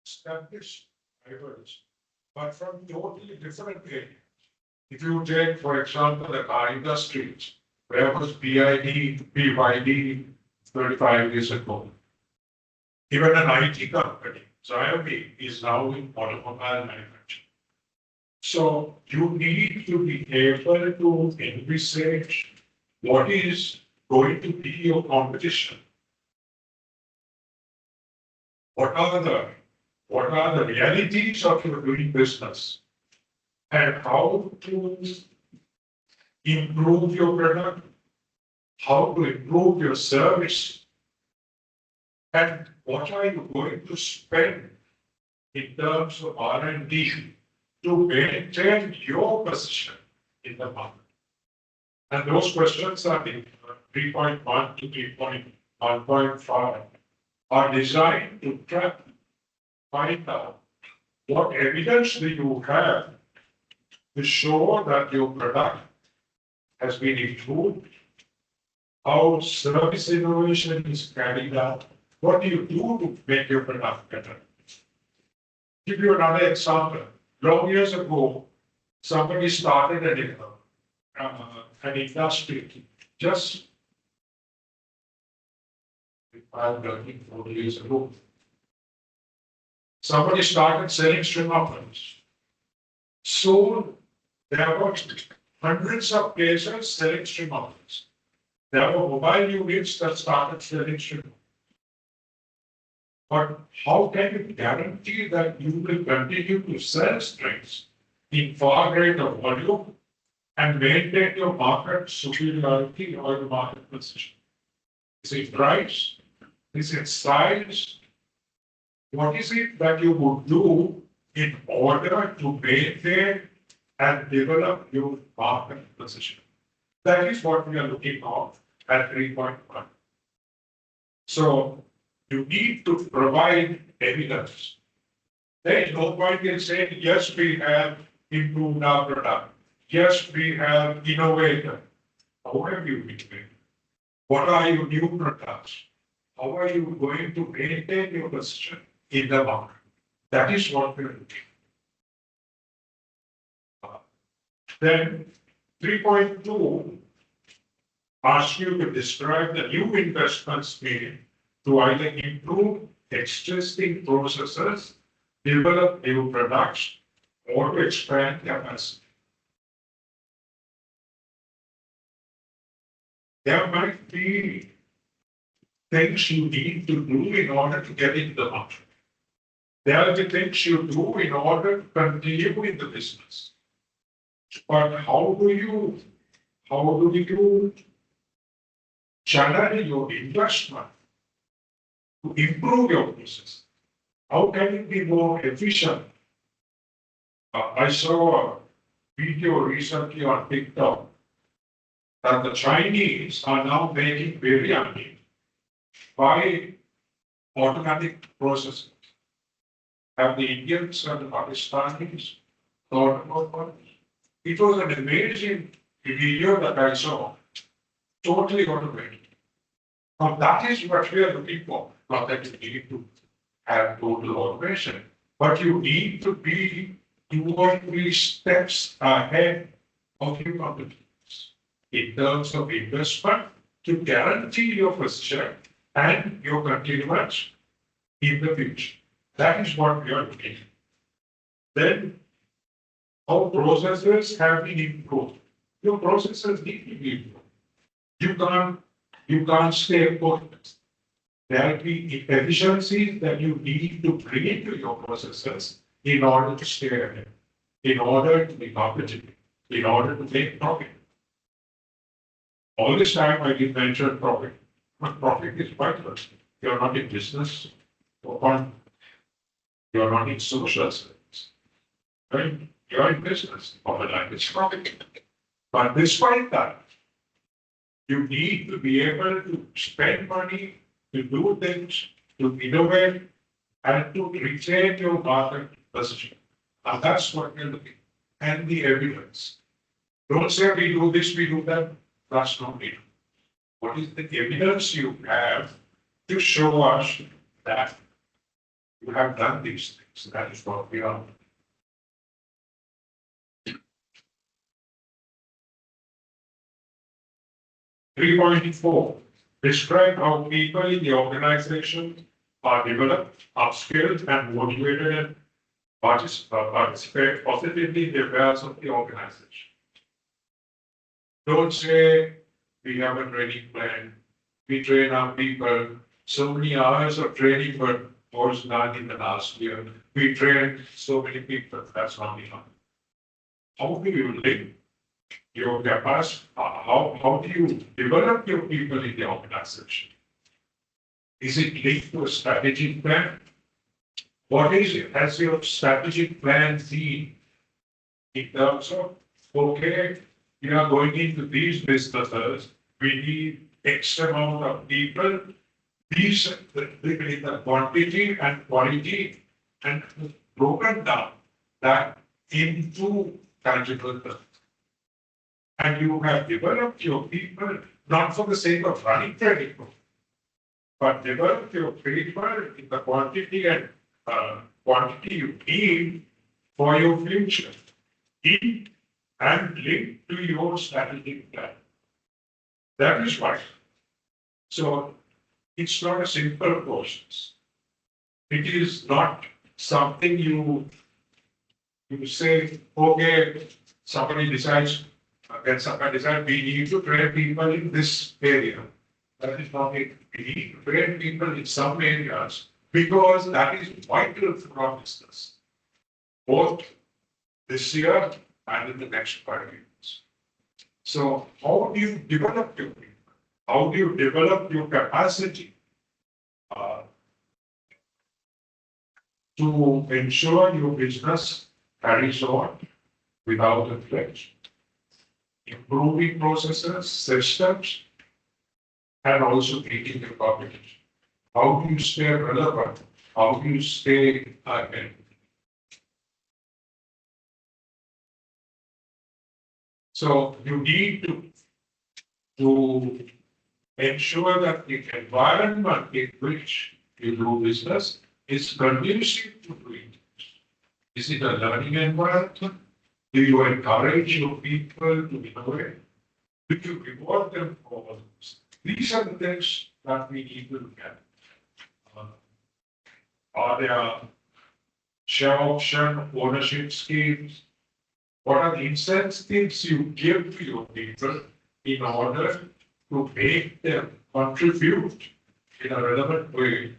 Established drivers, but from totally different areas. If you take, for example, the car industry, where was BYD 35 years ago? Even an IT company, Xiaomi, is now in automobile manufacturing. So you need to be able to envisage what is going to be your competition? What are the realities of your doing business? And how to improve your product, how to improve your service, and what are you going to spend in terms of R&D to maintain your position in the market? And those questions are in 3.1 to 3.1.5 are designed to find out what evidence do you have to show that your product has been improved, how service innovation is carried out, what do you do to make your product better? Give you another example. Long years ago, somebody started an industry just 13, 40 years ago. Somebody started selling string operators. So there were hundreds of places selling string operators. There were mobile units that started selling string operators. But how can you guarantee that you will continue to sell strings in far greater volume and maintain your market superiority or your market position? Is it price? Is it size? What is it that you would do in order to maintain and develop your market position? That is what we are looking at 3.1. So you need to provide evidence. There is no point in saying, yes, we have improved our product. Yes, we have innovated. How have you innovated? What are your new products? How are you going to maintain your position in the market? That is what we are looking at. Then 3.2 asks you to describe the new investments made to either improve existing processes, develop new products, or to expand capacity. There might be things you need to do in order to get into the market. There are the things you do in order to continue in the business. But how do you channel your investment to improve your process? How can it be more efficient? I saw a video recently on TikTok that the Chinese are now making biryani by automatic processing. Have the Indians and the Pakistanis thought about what? It was an amazing video that I saw, totally automated. Now that is what we are looking for. Not that you need to have total automation, but you need to be 2 or 3 steps ahead of your competitors in terms of investment to guarantee your position and your continuance in the future. That is what we are looking at. Then, how processes have been improved. Your processes need to be improved. You can't stay put. There will be efficiencies that you need to bring into your processes in order to stay ahead, in order to be competitive, in order to make profit. All this time I did mention profit, but profit is pointless. You're not in business for fun. You're not in social service. Right? You're in business. Overnight it's profit. But despite that, you need to be able to spend money, to do things, to innovate, and to retain your market position. And that's what we're looking at. And the evidence. Don't say we do this, we do that. That's not it. What is the evidence you have to show us that you have done these things? That is what we are. Three point 4. Describe how people in the organization are developed, upskilled, and motivated and participate positively in the affairs of the organization. Don't say we have a training plan, we train our people, so many hours of training was done in the last year. We trained so many people, that's not enough. How do you link your capacity? How do you develop your people in the organization? Is it linked to a strategic plan? What is it? Has your strategic plan been in terms of, okay, we are going into these businesses, we need X amount of people, these in the quantity and quality, and broken down that into tangible terms. And you have developed your people not for the sake of running training, but develop your people in the quantity and quantity you need for your future, in and linked to your strategic plan. That is why. So it's not a simple process. It is not something you say, okay, somebody decides, when somebody decides we need to train people in this area. That is not it. We need to train people in some areas because that is vital for our business, both this year and in the next 5 years. So how do you develop your people? How do you develop your capacity to ensure your business carries on without inflection? Improving processes, systems, and also meeting the competition. How do you stay relevant? How do you stay ahead? So you need to ensure that the environment in which you do business is conducive to doing it. Is it a learning environment? Do you encourage your people to innovate? Do you reward them for all this? These are the things that we need to look at. Are there share option ownership schemes? What are the incentives you give to your people in order to make them contribute in a relevant way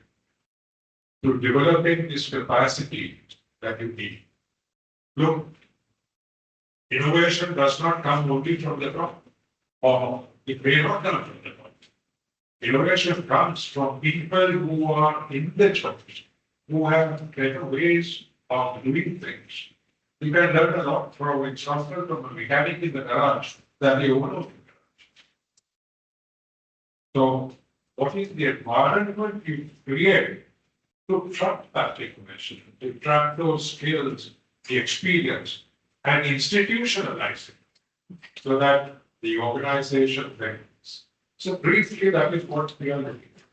to developing this capacity that you need? Look, innovation does not come only from the top, or it may not come from the top. Innovation comes from people who are in the church, who have better ways of doing things. You can learn a lot, for example, from a mechanic in the garage than the owner of the garage. So, what is the environment you create to trap that information, to trap those skills, the experience, and institutionalize it so that the organization benefits? So, briefly, that is what we are looking at.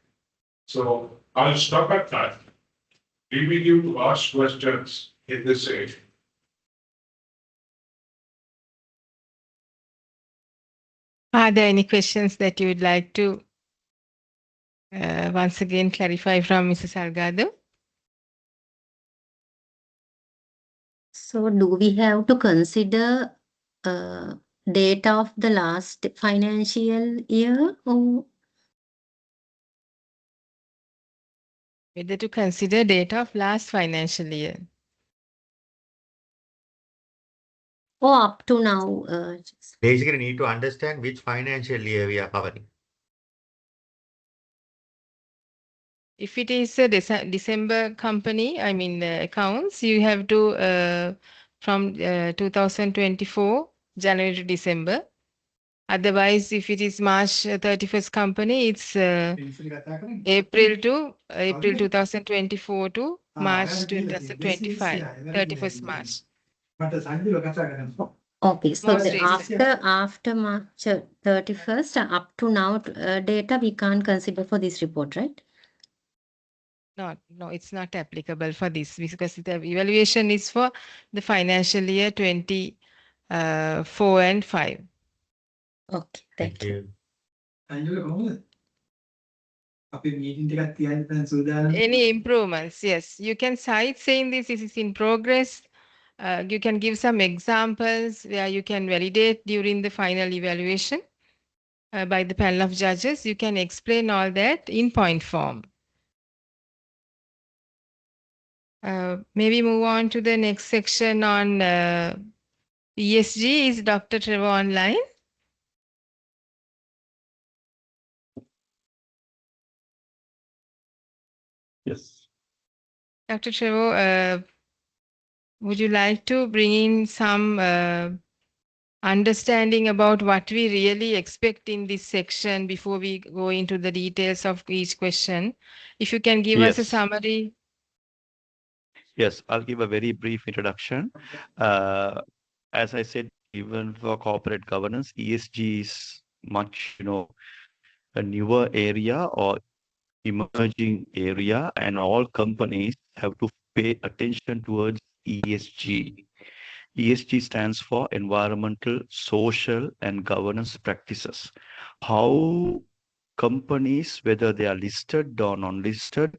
So, I'll stop at that, leaving you to ask questions in this area. Are there any questions that you would like to once again clarify from Mrs. Salgado? So do we have to consider data of the last financial year or Whether to consider data of last financial year? up to now? Basically, need to understand which financial year we are covering. If it is a December company, I mean accounts, you have to from 2024 January to December. Otherwise, if it is March 31st company, it's April 2024 to March 2025, 31st March. Okay, so Most recent. after March 31st up to now data we can't consider for this report, right? No, it's not applicable for this because the evaluation is for the financial year 24 and 5. Okay, thank you. Any improvements? Yes, you can cite saying this is in progress. You can give some examples where you can validate during the final evaluation. by the panel of judges, you can explain all that in point form. Maybe move on to the next section on ESG. Is Dr. Trevor online? Yes. Dr. Trevor, would you like to bring in some understanding about what we really expect in this section before we go into the details of each question? If you can give us a Yes. summary. Yes, I'll give a very brief introduction. As I said, even for corporate governance, ESG is much, a newer area or emerging area, and all companies have to pay attention towards ESG. ESG stands for environmental, social, and governance practices. How companies, whether they are listed or non-listed,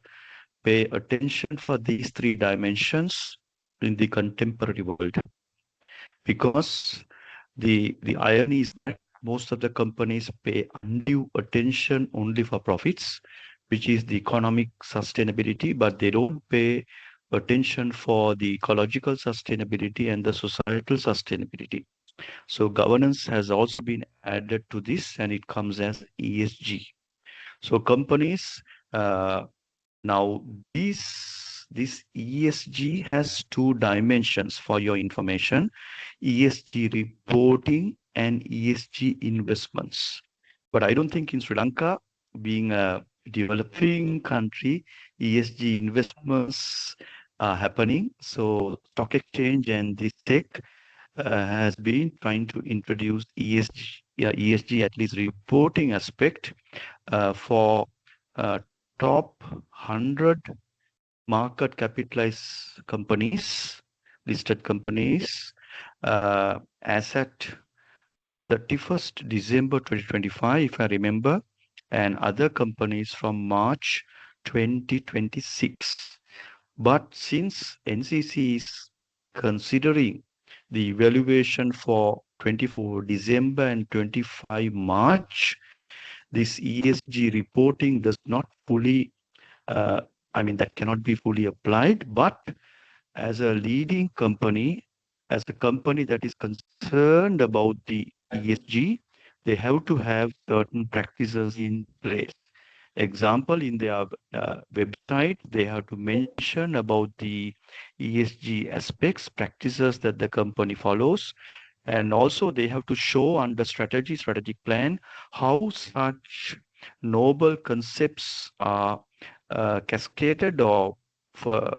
pay attention for these three dimensions in the contemporary world. Because the irony is that most of the companies pay undue attention only for profits, which is the economic sustainability, but they don't pay attention for the ecological sustainability and the societal sustainability. So governance has also been added to this, and it comes as ESG. So companies now this ESG has two dimensions for your information: ESG reporting and ESG investments. But I don't think in Sri Lanka, being a developing country, ESG investments are happening. So stock exchange and this tech has been trying to introduce ESG at least reporting aspect for uh, top 100 market capitalized companies, listed companies, as at 31st December 2025, if I remember, and other companies from March 2026. But since NCC is considering the evaluation for 24 December and 25 March, this ESG reporting does not fully, that cannot be fully applied. But as a leading company, as a company that is concerned about the ESG, they have to have certain practices in place. Example, in their website, they have to mention about the ESG aspects, practices that the company follows, and also they have to show under strategic plan, how such noble concepts are cascaded or for,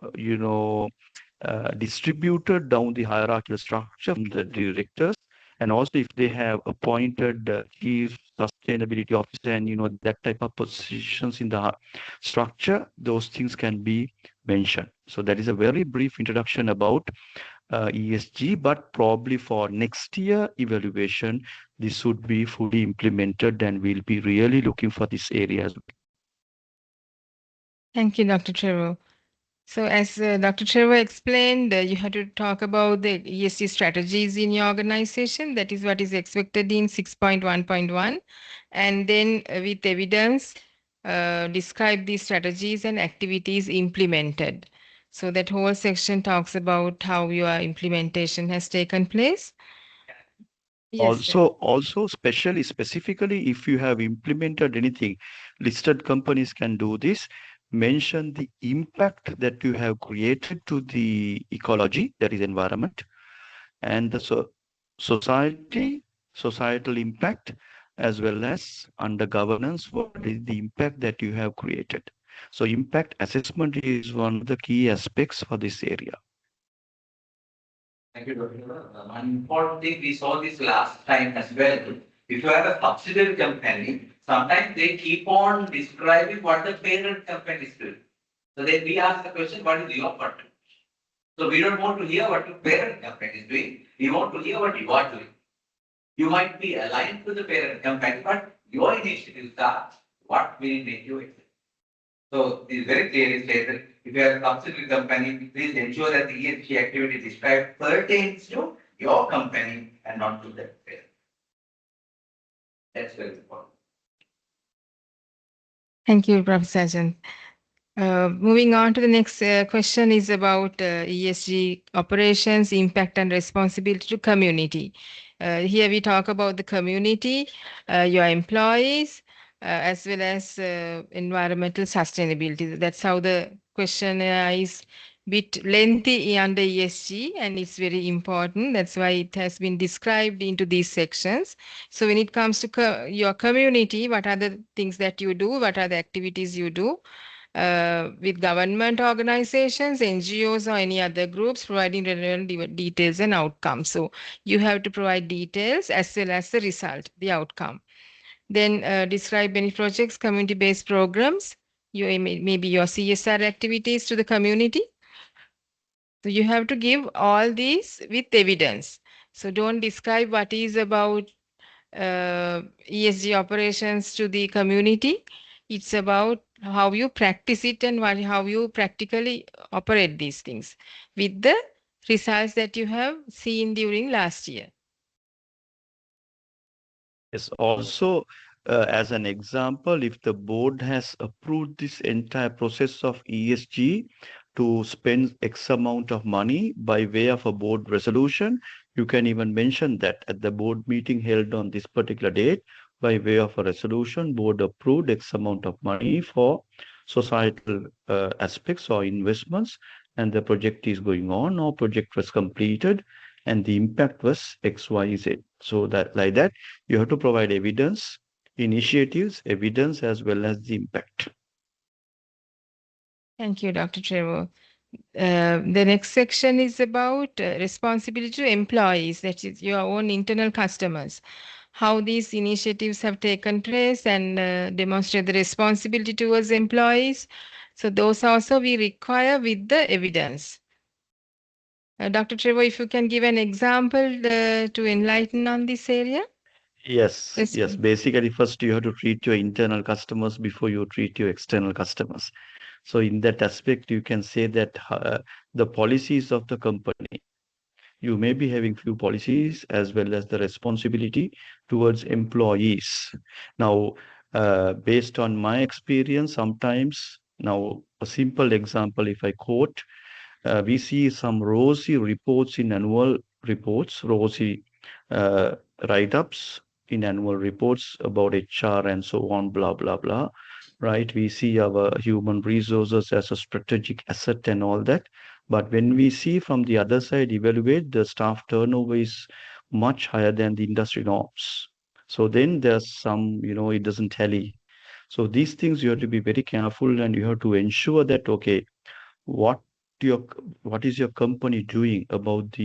distributed down the hierarchical structure from the directors, and also if they have appointed chief sustainability officer and that type of positions in the structure, those things can be mentioned. So that is a very brief introduction about ESG, but probably for next year evaluation, this would be fully implemented, and we'll be really looking for this area as well. Thank you, Dr. Trevor. So as Dr. Trevor explained, you had to talk about the ESG strategies in your organization. That is what is expected in 6.1.1. And then with evidence, describe these strategies and activities implemented. So that whole section talks about how your implementation has taken place. Yes, sir. Also, specifically, if you have implemented anything, listed companies can do this. Mention the impact that you have created to the ecology, that is environment, and the societal impact, as well as under governance, what is the impact that you have created. So impact assessment is one of the key aspects for this area. Thank you, Dr. One important thing, we saw this last time as well. If you have a subsidiary company, sometimes they keep on describing what the parent company is doing. So then we ask the question, what is your contribution? So we don't want to hear what the parent company is doing. We want to hear what you are doing. You might be aligned to the parent company, but your initiatives are what will make you exit. So this is very clearly stated. If you have a subsidiary company, please ensure that the ESG activity described pertains to your company and not to the parent. That's very important. Thank you, Professor Ajahn. Moving on to the next question is about ESG operations, impact and responsibility to community. Here we talk about the community, your employees, as well as environmental sustainability. That's how the question is bit lengthy under ESG, and it's very important. That's why it has been described into these sections. So when it comes to your community, what are the things that you do? What are the activities you do? With government organizations, NGOs, or any other groups providing relevant details and outcomes. So you have to provide details as well as the result, the outcome. Then describe any projects, community-based programs, maybe your CSR activities to the community. So you have to give all these with evidence. So don't describe what is about ESG operations to the community. It's about how you practice it and how you practically operate these things with the results that you have seen during last year. Yes, also, as an example, if the board has approved this entire process of ESG to spend X amount of money by way of a board resolution, you can even mention that at the board meeting held on this particular date, by way of a resolution, board approved X amount of money for societal aspects or investments, and the project is going on or project was completed, and the impact was X, Y, Z. So that like that, you have to provide evidence, initiatives, evidence, as well as the impact. Thank you, Dr. Trevor. The next section is about responsibility to employees, that is your own internal customers. How these initiatives have taken place and demonstrate the responsibility towards employees. So those also we require with the evidence. Dr. Trevor, if you can give an example to enlighten on this area. Yes, yes. Basically, first you have to treat your internal customers before you treat your external customers. So in that aspect, you can say that the policies of the company, you may be having few policies as well as the responsibility towards employees. Now, based on my experience, sometimes, now a simple example, if I quote, we see some rosy reports in annual reports, rosy uh, write-ups in annual reports about HR and so on, blah, blah, blah, right? We see our human resources as a strategic asset and all that. But when we see from the other side, evaluate, the staff turnover is much higher than the industry norms. So then there's some, it doesn't tally. So these things you have to be very careful, and you have to ensure that, okay, what your what is your company doing about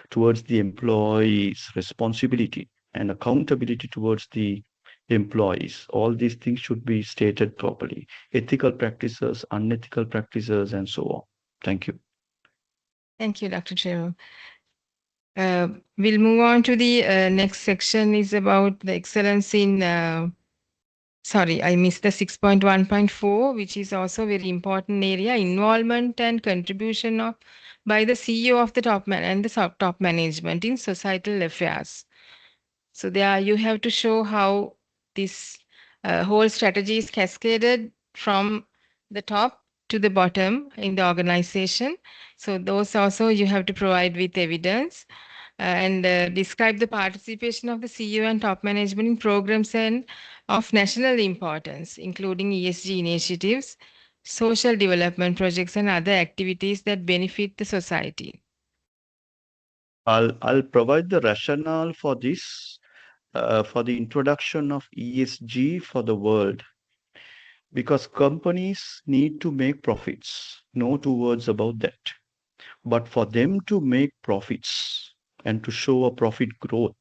towards the employees' responsibility and accountability towards the employees. All these things should be stated properly. Ethical practices, unethical practices, and so on. Thank you. Thank you, Dr. Trevor. We'll move on to the next section is about the excellence in sorry, I missed the 6.1.4, which is also a very important area, involvement and contribution by the CEO of the top man and the top management in societal affairs. So there you have to show how this whole strategy is cascaded from the top to the bottom in the organization. So those also you have to provide with evidence and describe the participation of the CEO and top management in programs and of national importance, including ESG initiatives, social development projects, and other activities that benefit the society. I'll provide the rationale for this, for the introduction of ESG for the world, because companies need to make profits. No two words about that. But for them to make profits and to show a profit growth,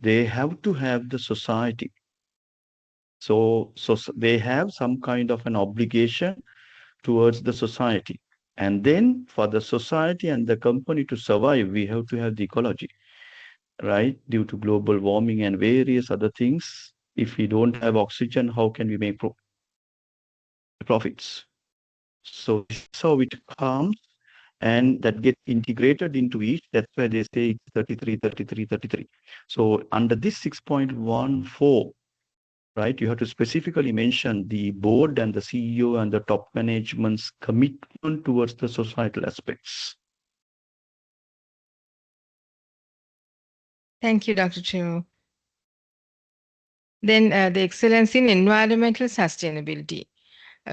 they have to have the society. So they have some kind of an obligation towards the society. And then for the society and the company to survive, we have to have the ecology, right? Due to global warming and various other things, if we don't have oxygen, how can we make profits? So this is how it comes. and that gets integrated into each. That's why they say it's 33, 33, 33. So under this 6.14, right, you have to specifically mention the board and the CEO and the top management's commitment towards the societal aspects. Thank you, Dr. Chiu. Then the excellence in environmental sustainability.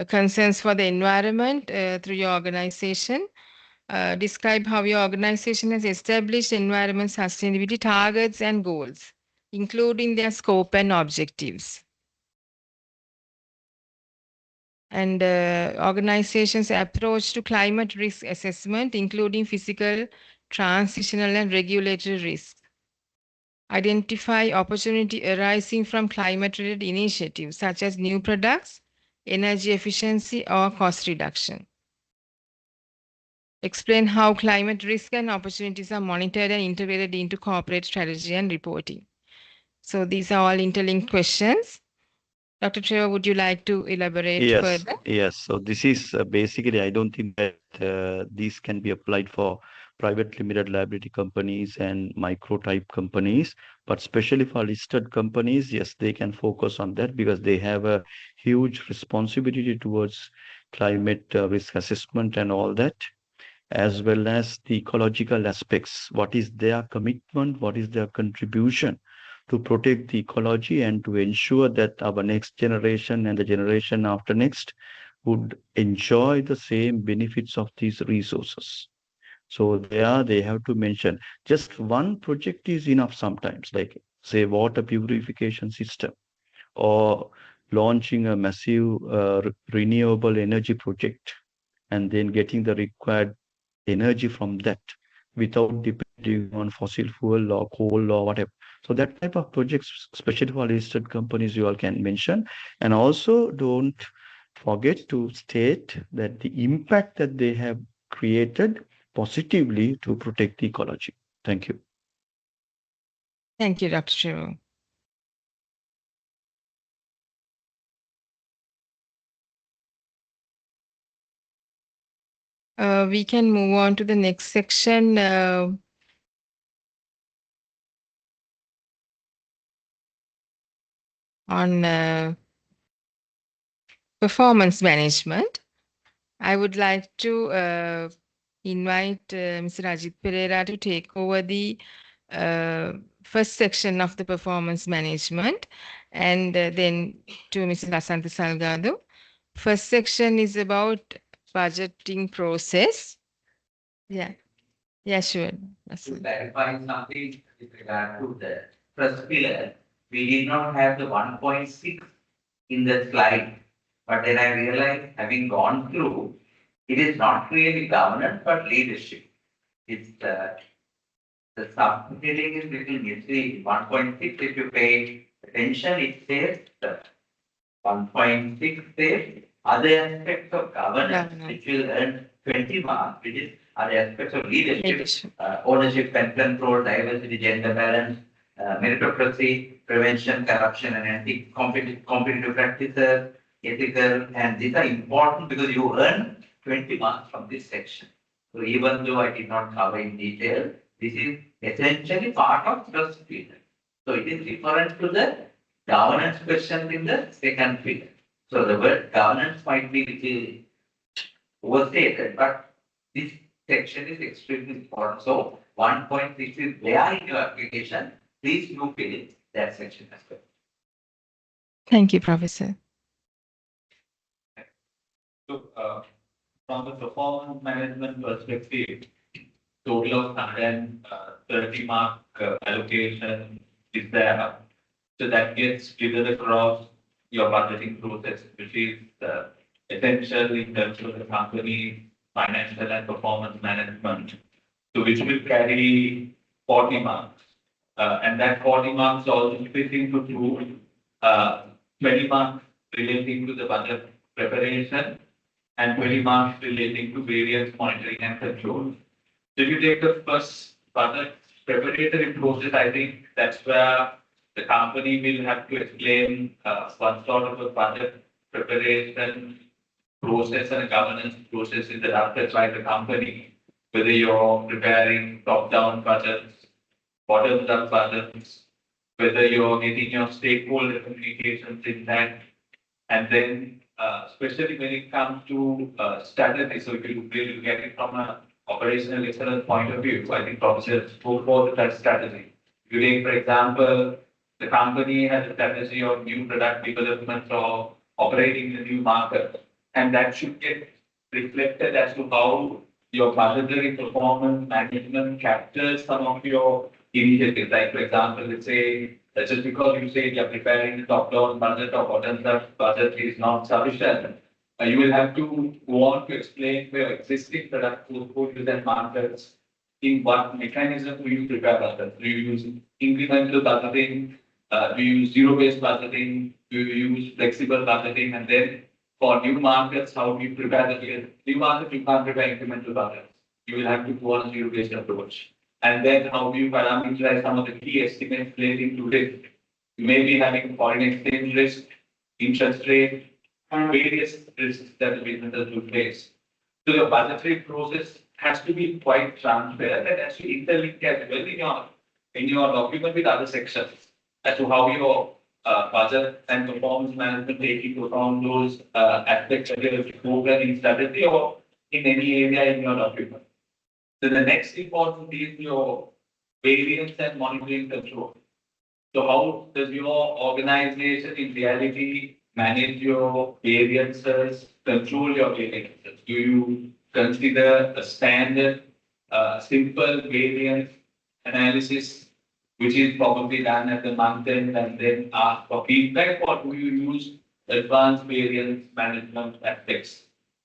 Concerns for the environment through your organization. Describe how your organization has established environment sustainability targets and goals, including their scope and objectives. And organization's approach to climate risk assessment, including physical, transitional, and regulatory risks. Identify opportunity arising from climate-related initiatives such as new products, energy efficiency, or cost reduction. Explain how climate risk and opportunities are monitored and integrated into corporate strategy and reporting. So these are all interlinked questions. Dr. Trevor, would you like to elaborate further? Yes. So this is basically, I don't think that these can be applied for private limited liability companies and micro type companies, but especially for listed companies, yes, they can focus on that because they have a huge responsibility towards climate risk assessment and all that, as well as the ecological aspects. What is their commitment? What is their contribution to protect the ecology and to ensure that our next generation and the generation after next would enjoy the same benefits of these resources? So there they have to mention just one project is enough sometimes, like say water purification system or launching a massive renewable energy project and then getting the required energy from that without depending on fossil fuel or coal or whatever. So that type of projects, especially for listed companies, you all can mention. And also don't forget to state that the impact that they have created positively to protect the ecology. Thank you. Thank you, Dr. Trevor. We can move on to the next section. On performance management. I would like to invite Mr. Rajit Pereira to take over the first section of the performance management, and then to Mrs. Asante Salgado. First section is about budgeting process. Yeah, sure. To clarify something with regard to the first pillar, we did not have the 1.6 in the slide, but then I realized, having gone through, it is not really governance but leadership. It's the subheading is little misleading. 1.6, if you pay attention, it says 1.6 says other aspects of governance, which will earn 20 marks, which is other aspects of leadership, ownership and control, diversity, gender balance, meritocracy, prevention, corruption, and anti-competitive practices, ethical, and these are important because you earn 20 marks from this section. So even though I did not cover in detail, this is essentially part of first pillar. So it is different to the governance questions in the second pillar. So the word governance might be little overstated, but this section is extremely important. So 1.6 is there in your application. Please do fill in that section as well. Thank you, Professor. So from the performance management perspective, total of 130 mark allocation is there. So that gets triggered across your budgeting process, which is essential in terms of the company financial and performance management. So which will carry 40 marks. And that 40 marks also split into two, 20 marks relating to the budget preparation and 20 marks relating to various monitoring and control. So if you take the first budget preparatory process, I think that's where the company will have to explain what sort of a budget preparation process and a governance process is adopted by the company. whether you're preparing top-down budgets, bottom-up budgets, whether you're getting your stakeholder communications intact, and then especially when it comes to strategy, so if you really look at it from an operational excellence point of view, I think Professor spoke about that strategy. If you take, for example, the company has a strategy of new product development or operating in a new market, and that should get reflected as to how your budgetary performance management captures some of your initiatives. Like, for example, let's say just because you say you're preparing the top-down budget or bottom-up budget is not sufficient, you will have to go on to explain to your existing product portfolios and markets in what mechanism do you prepare budget. Do you use incremental budgeting? Do you use zero-based budgeting? Do you use flexible budgeting? And then for new markets, how do you prepare the new market? You can't prepare incremental budgets. You will have to go on a zero-based approach. And then how do you parameterize some of the key estimates relating to risk? You may be having foreign exchange risk, interest rate, various risks that the businesses will face. So the budgetary process has to be quite transparent and has to interlink as well in your document with other sections as to how your budget and performance management take into account those aspects of your programming strategy or in any area in your document. So the next important is your variance and monitoring control. So how does your organization in reality manage your variances, control your variances? Do you consider a standard, simple variance analysis, which is probably done at the month end and then ask for feedback, or do you use advanced variance management aspects?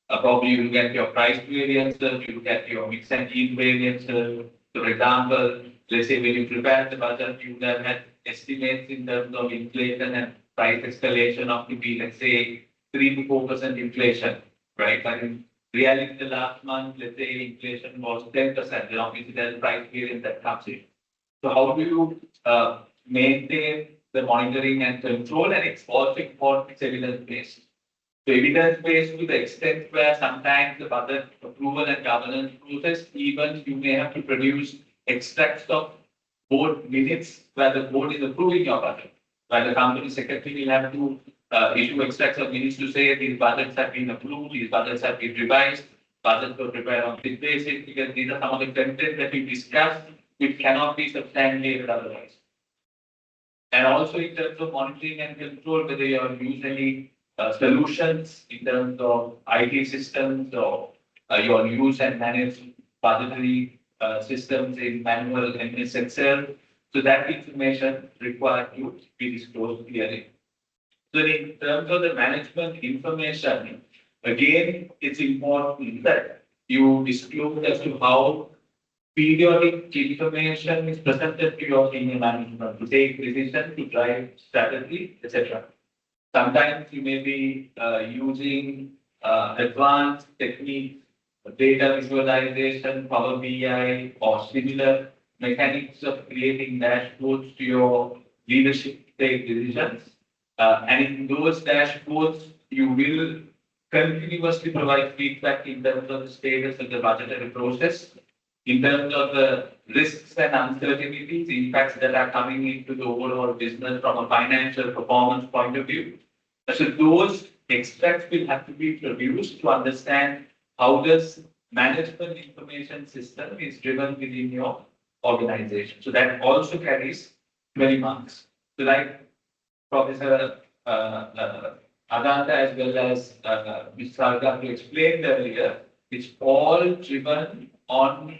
Probably you look at your price variances, you look at your mix and yield variances. So for example, let's say when you prepare the budget, you would have had estimates in terms of inflation and price escalation of to be, let's say, 3 to 4% inflation, right? But in reality, the last month, let's say inflation was 10%, then obviously there's price variance that comes in. So how do you maintain the monitoring and control, and it's also important, it's evidence-based. So evidence-based to the extent where sometimes the budget approval and governance process, even you may have to produce extracts of board minutes where the board is approving your budget, where the company secretary will have to issue extracts of minutes to say these budgets have been approved, these budgets have been revised, budgets were prepared on this basis, because these are some of the content that we discussed, which cannot be substantiated otherwise. And also in terms of monitoring and control, whether you are using solutions in terms of IT systems or your use and manage budgetary systems in manual MS Excel. So that information required to be disclosed clearly. So in terms of the management information, again, it's important that you disclose as to how periodic information is presented to your senior management to take decisions, to drive strategy, etc. Sometimes you may be using advanced techniques, data visualization, Power BI, or similar mechanics of creating dashboards to your leadership to take decisions. And in those dashboards, you will continuously provide feedback in terms of the status of the budgetary process, in terms of the risks and uncertainties, impacts that are coming into the overall business from a financial performance point of view. So those extracts will have to be produced to understand how this management information system is driven within your organization. So that also carries 20 marks. So like Professor Adanta as well as Ms. Sarga explained earlier, it's all driven on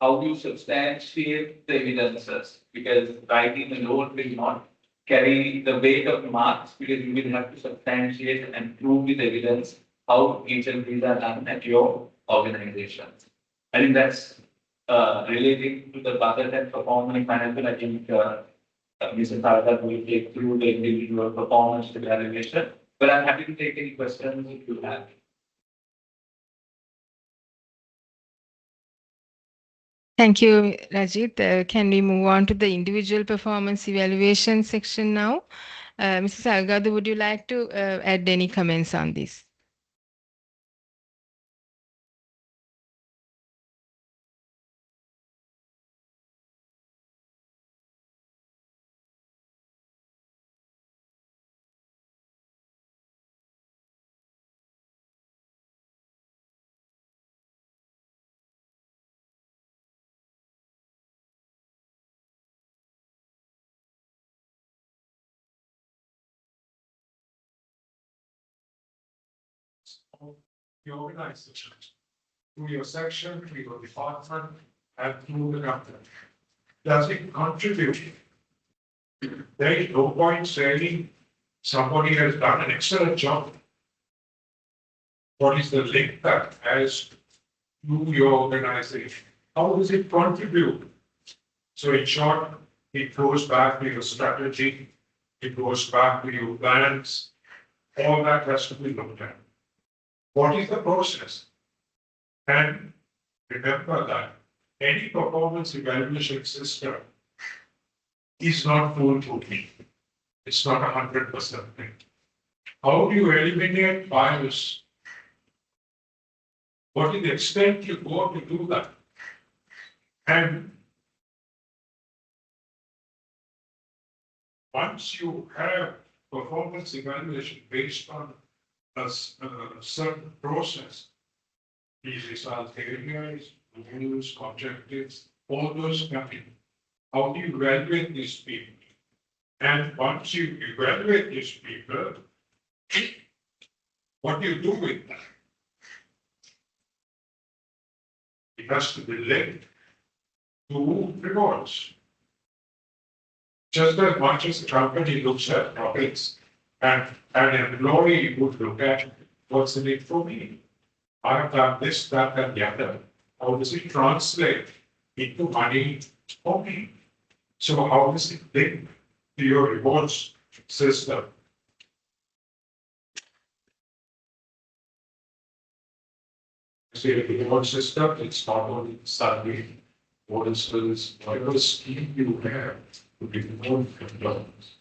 how you substantiate the evidences, because writing alone will not carry the weight of marks, because you will have to substantiate and prove with evidence how each of these are done at your organization. I think that's relating to the budget and performance management. I think Mr. Sarda will take through the individual performance evaluation, but I'm happy to take any questions if you have. Thank you, Rajit. Can we move on to the individual performance evaluation section now? Mrs. Algado, would you like to add any comments on this? of the organization, through your section, through your department, and through the company. Does it contribute? There is no point saying somebody has done an excellent job. What is the link that has to your organization? How does it contribute? So in short, it goes back to your strategy, it goes back to your plans, all that has to be looked at. What is the process? And remember that any performance evaluation system is not foolproof. It's not 100% thing. How do you eliminate bias? What is the extent you go to do that? And once you have performance evaluation based on a certain process, these result areas, rules, objectives, all those come in. How do you evaluate these people? And once you evaluate these people, what do you do with them? It has to be linked to rewards. Just as much as the company looks at profits, and an employee would look at what's in it for me. I have done this, that, and the other. How does it translate into money for me? So how does it link to your rewards system? Say the reward system, it's not only salary, bonuses, whatever scheme you have to be reward employees.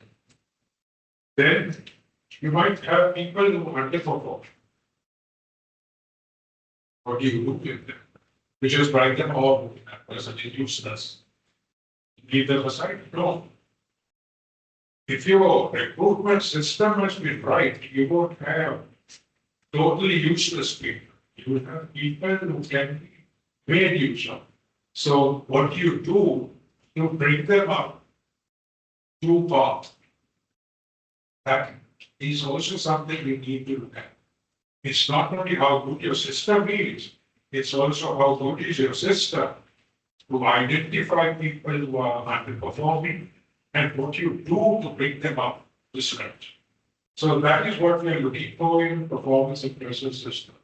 Then you might have people who underperform. What do you do with them? You just write them all, that person is useless. Leave them aside? No. If your recruitment system has been right, you won't have totally useless people. You will have people who can be made use of. So what do you do to bring them up to par? That is also something we need to look at. It's not only how good your system is, it's also how good is your system to identify people who are underperforming and what you do to bring them up to scratch. So that is what we are looking for in performance appraisal system.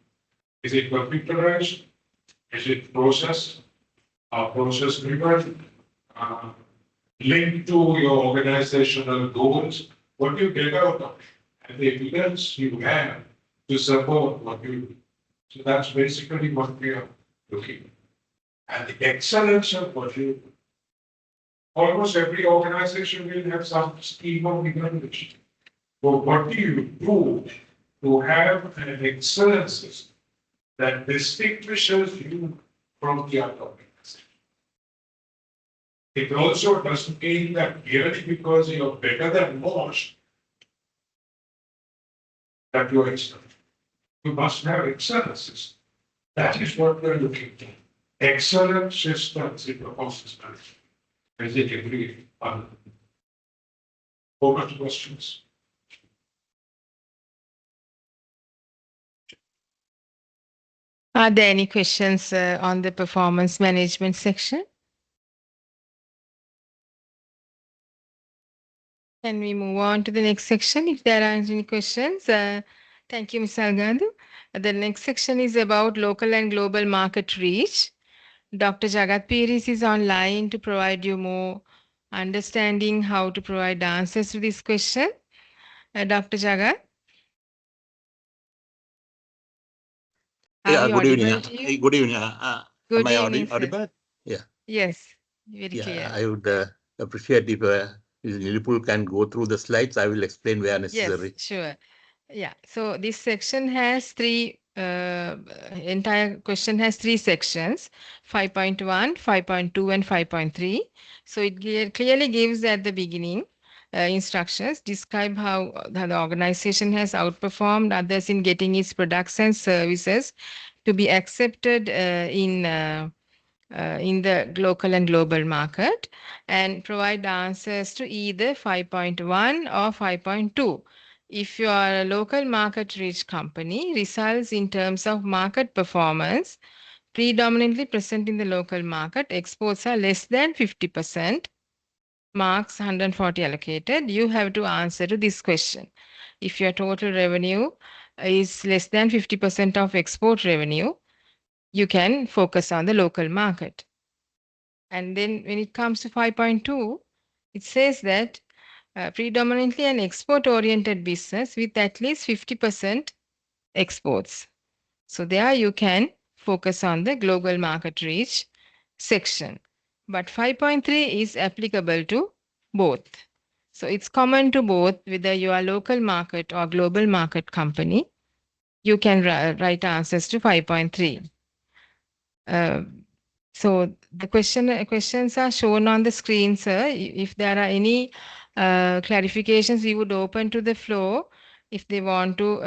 Is it computerized? Is it process driven? Linked to your organizational goals? What do you get out of it? And the evidence you have to support what you do. So that's basically what we are looking at. And the excellence of what you do. Almost every organization will have some scheme of evaluation. So what do you do to have an excellent system that distinguishes you from the other organization? It also doesn't mean that merely because you're better than most, that you're excellent. You must have excellences. That is what we're looking for. Excellent systems in performance management. Is it agreed? Over to questions. Are there any questions on the performance management section? Can we move on to the next section if there aren't any questions? Thank you, Ms. Algadu. The next section is about local and global market reach. Dr. Jagat Piris is online to provide you more understanding how to provide answers to this question. Dr. Jagat? Yeah, Are we good evening. audible to you? Good evening. Good Am I evening, sir. audible? Yeah. Yes, very Yeah, clear. I would appreciate if Nilipul can go through the slides. I will explain where necessary. Yes, sure. Yeah, so this section has entire question has three sections, 5.1, 5.2, and 5.3. So it clearly gives at the beginning instructions, describe how the organization has outperformed others in getting its products and services to be accepted in the local and global market, and provide answers to either 5.1 or 5.2. if you are a local market reach company, results in terms of market performance predominantly present in the local market, exports are less than 50%, marks 140 allocated, you have to answer to this question. If your total revenue is less than 50% of export revenue, you can focus on the local market. And then when it comes to 5.2, it says that predominantly an export-oriented business with at least 50% exports. So there you can focus on the global market reach section. But 5.3 is applicable to both. So it's common to both, whether you are local market or global market company, you can write answers to 5.3. So the questions are shown on the screen, sir. If there are any clarifications, we would open to the floor if they want to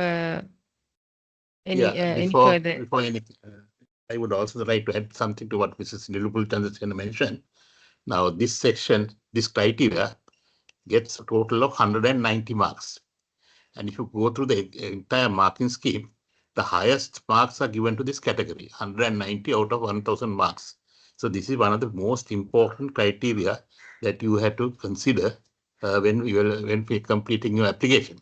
any further. Before anything, I would also like to add something to what Mrs. Nilupul Chandrasen mentioned. Now, this section, this criteria gets a total of 190 marks. And if you go through the entire marking scheme, the highest marks are given to this category, 190 out of 1000 marks. So this is one of the most important criteria that you have to consider when we're completing your application.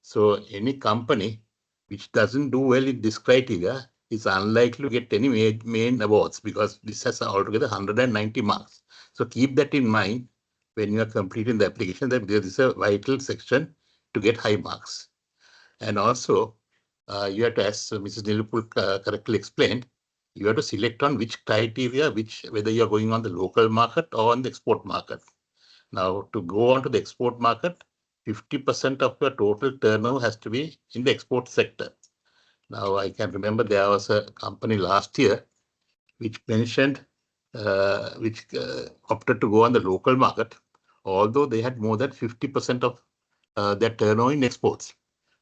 So any company which doesn't do well in this criteria is unlikely to get any main awards, because this has altogether 190 marks. So keep that in mind when you are completing the application, that there is a vital section to get high marks. And also, you have to, as Mrs. Nilupul correctly explained, you have to select on which criteria, whether you're going on the local market or on the export market. Now, to go on to the export market, 50% of your total turnover has to be in the export sector. Now, I can remember there was a company last year which mentioned, which opted to go on the local market, although they had more than 50% of their turnover in exports.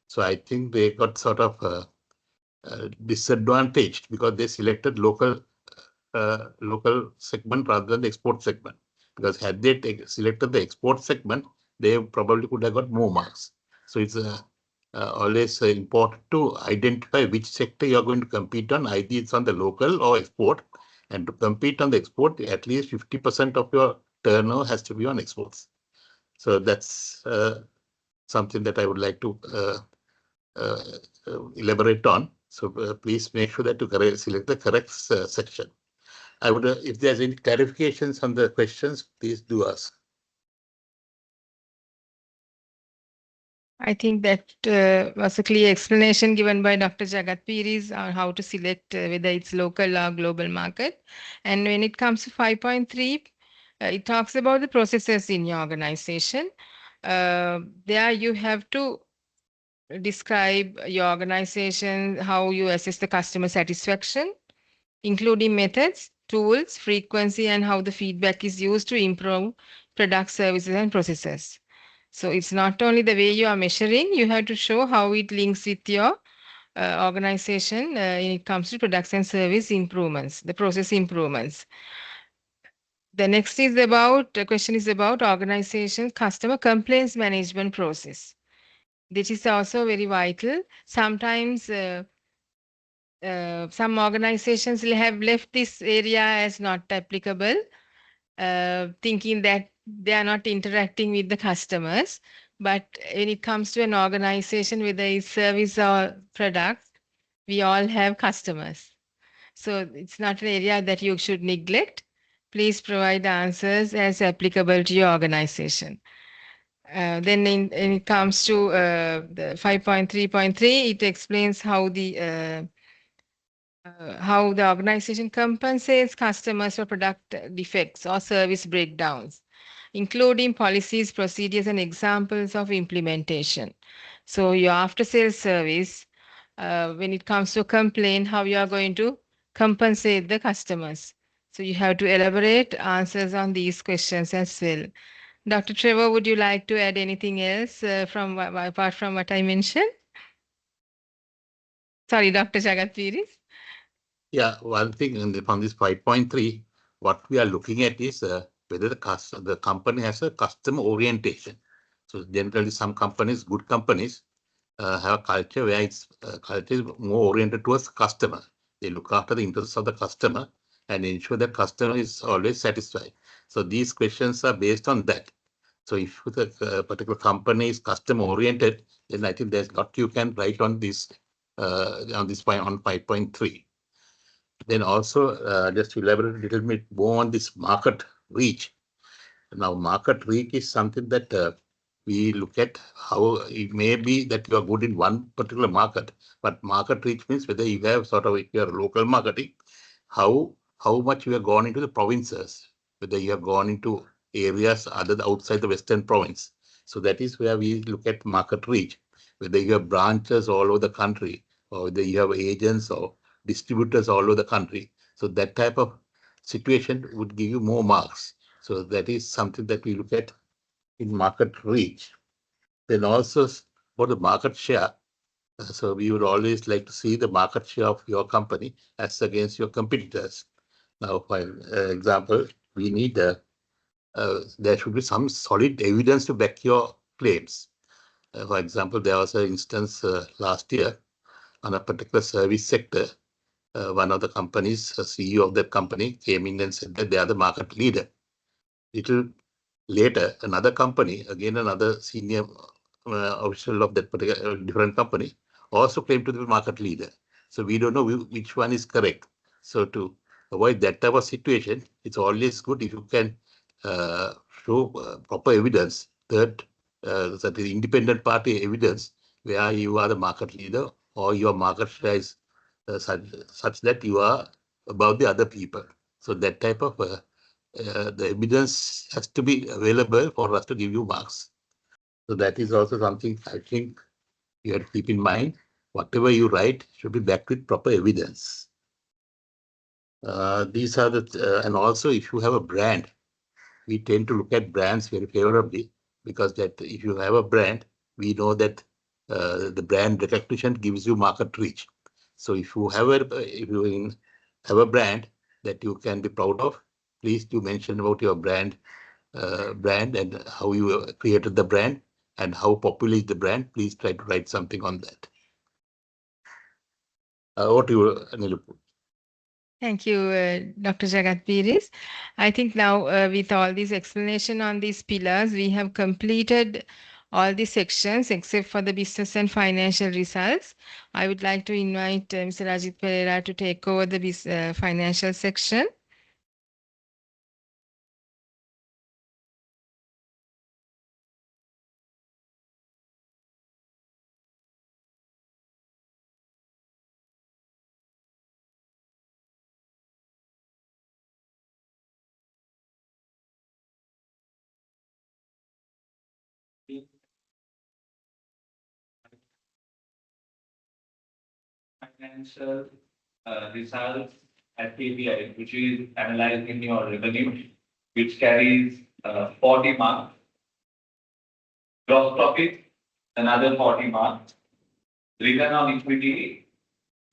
So I think they got sort of disadvantaged because they selected local segment rather than the export segment. Because had they selected the export segment, they probably could have got more marks. So it's always important to identify which sector you're going to compete on, either it's on the local or export. And to compete on the export, at least 50% of your turnover has to be on exports. So that's something that I would like to elaborate on. So please make sure that you select the correct section. I would, if there's any clarifications on the questions, please do ask. I think that was a clear explanation given by Dr. Jagat Piris on how to select whether it's local or global market. And when it comes to 5.3, it talks about the processes in your organization. There you have to describe your organization, how you assess the customer satisfaction, including methods, tools, frequency, and how the feedback is used to improve product, services, and processes. So it's not only the way you are measuring, you have to show how it links with your organization when it comes to products and service improvements, the process improvements. The next is about, the question is about organization customer complaints management process. This is also very vital. Sometimes some organizations will have left this area as not applicable, thinking that they are not interacting with the customers. But when it comes to an organization, whether it's service or product, we all have customers. So it's not an area that you should neglect. Please provide answers as applicable to your organization. Then when it comes to the 5.3.3, it explains how the organization compensates customers for product defects or service breakdowns, including policies, procedures, and examples of implementation. So your after-sales service, when it comes to complaint, how you are going to compensate the customers. So you have to elaborate answers on these questions as well. Dr. Trevor, would you like to add anything else apart from what I mentioned? Sorry, Dr. Jagat Piris. Yeah, one thing on this 5.3, what we are looking at is whether the company has a customer orientation. So generally, some companies, good companies, have a culture where its culture is more oriented towards customer. They look after the interests of the customer and ensure that customer is always satisfied. So these questions are based on that. So if the particular company is customer oriented, then I think there's a lot you can write on this point on 5.3. Then also just to elaborate a little bit more on this market reach. Now, market reach is something that we look at how it may be that you are good in one particular market, but market reach means whether you have sort of, if you are local marketing, how much you have gone into the provinces, whether you have gone into areas other outside the Western province. So that is where we look at market reach, whether you have branches all over the country, or whether you have agents or distributors all over the country. So that type of situation would give you more marks. So that is something that we look at in market reach. Then also for the market share. So we would always like to see the market share of your company as against your competitors. Now, for example, we need there should be some solid evidence to back your claims. For example, there was an instance last year on a particular service sector. One of the companies, CEO of that company, came in and said that they are the market leader. Little later, another company, again another senior official of that particular different company, also claimed to be the market leader. So we don't know which one is correct. So to avoid that type of situation, it's always good if you can show proper evidence, that is independent party evidence, where you are the market leader or your market share is such that you are above the other people. So that type of the evidence has to be available for us to give you marks. So that is also something I think you have to keep in mind. Whatever you write should be backed with proper evidence. These are the, and also if you have a brand, we tend to look at brands very favorably, because that if you have a brand, we know that the brand recognition gives you market reach. So if you have a brand that you can be proud of, please do mention about your brand and how you created the brand and how popular is the brand. Please try to write something on that. Over to you, Nilupu. Thank you, Dr. Jagat Piris. I think now with all these explanation on these pillars, we have completed all the sections except for the business and financial results. I would like to invite Mr. Rajit Pereira to take over the financial section. Financial results at KPI, which is analyzing your revenue, which carries 40 marks. Gross profit, another 40 marks. Return on equity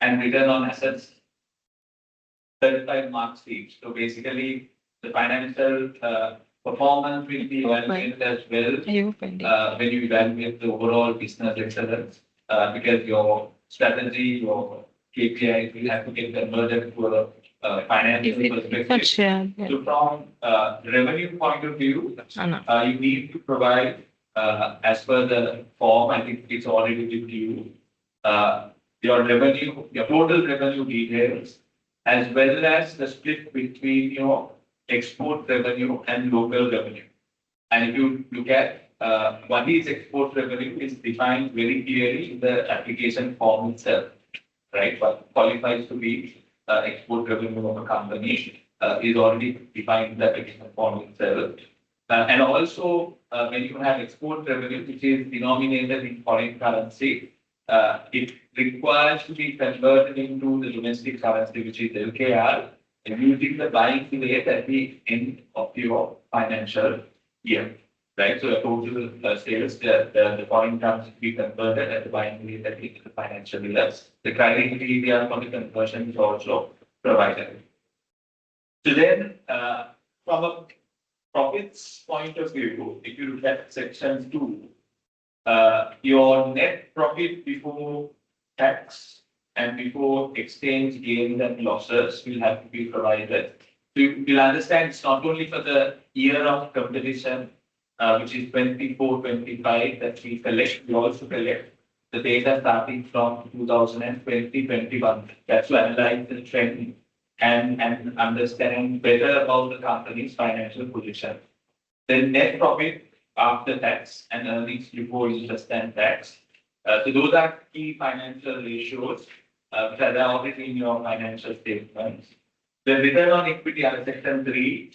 and return on assets, 35 marks each. So basically, the financial performance will be evaluated as well when you evaluate the overall business excellence, because your strategy, your KPI will have to get converted to a financial perspective. So from revenue point of view, you need to provide, as per the form, I think it's already with you, your revenue, your total revenue details, as well as the split between your export revenue and local revenue. And if you look at what is export revenue, is defined very clearly in the application form itself, right? What qualifies to be export revenue of a company is already defined in the application form itself. And also, when you have export revenue, which is denominated in foreign currency, it requires to be converted into the domestic currency, which is LKR, and using the buying rate at the end of your financial year, right? So, total sales, the foreign currency be converted at the buying rate at the end of the financial year. The criteria for the conversion is also provided. So then, from a profits point of view, if you look at section 2, Your net profit before tax and before exchange gains and losses will have to be provided. So you'll understand it's not only for the year of competition, which is 24-25 that we collect, we also collect the data starting from 2020-21. That's to analyze the trend and understand better about the company's financial position. The net profit after tax and earnings before interest and tax. So those are key financial ratios which are already in your financial statements. The return on equity under section 3,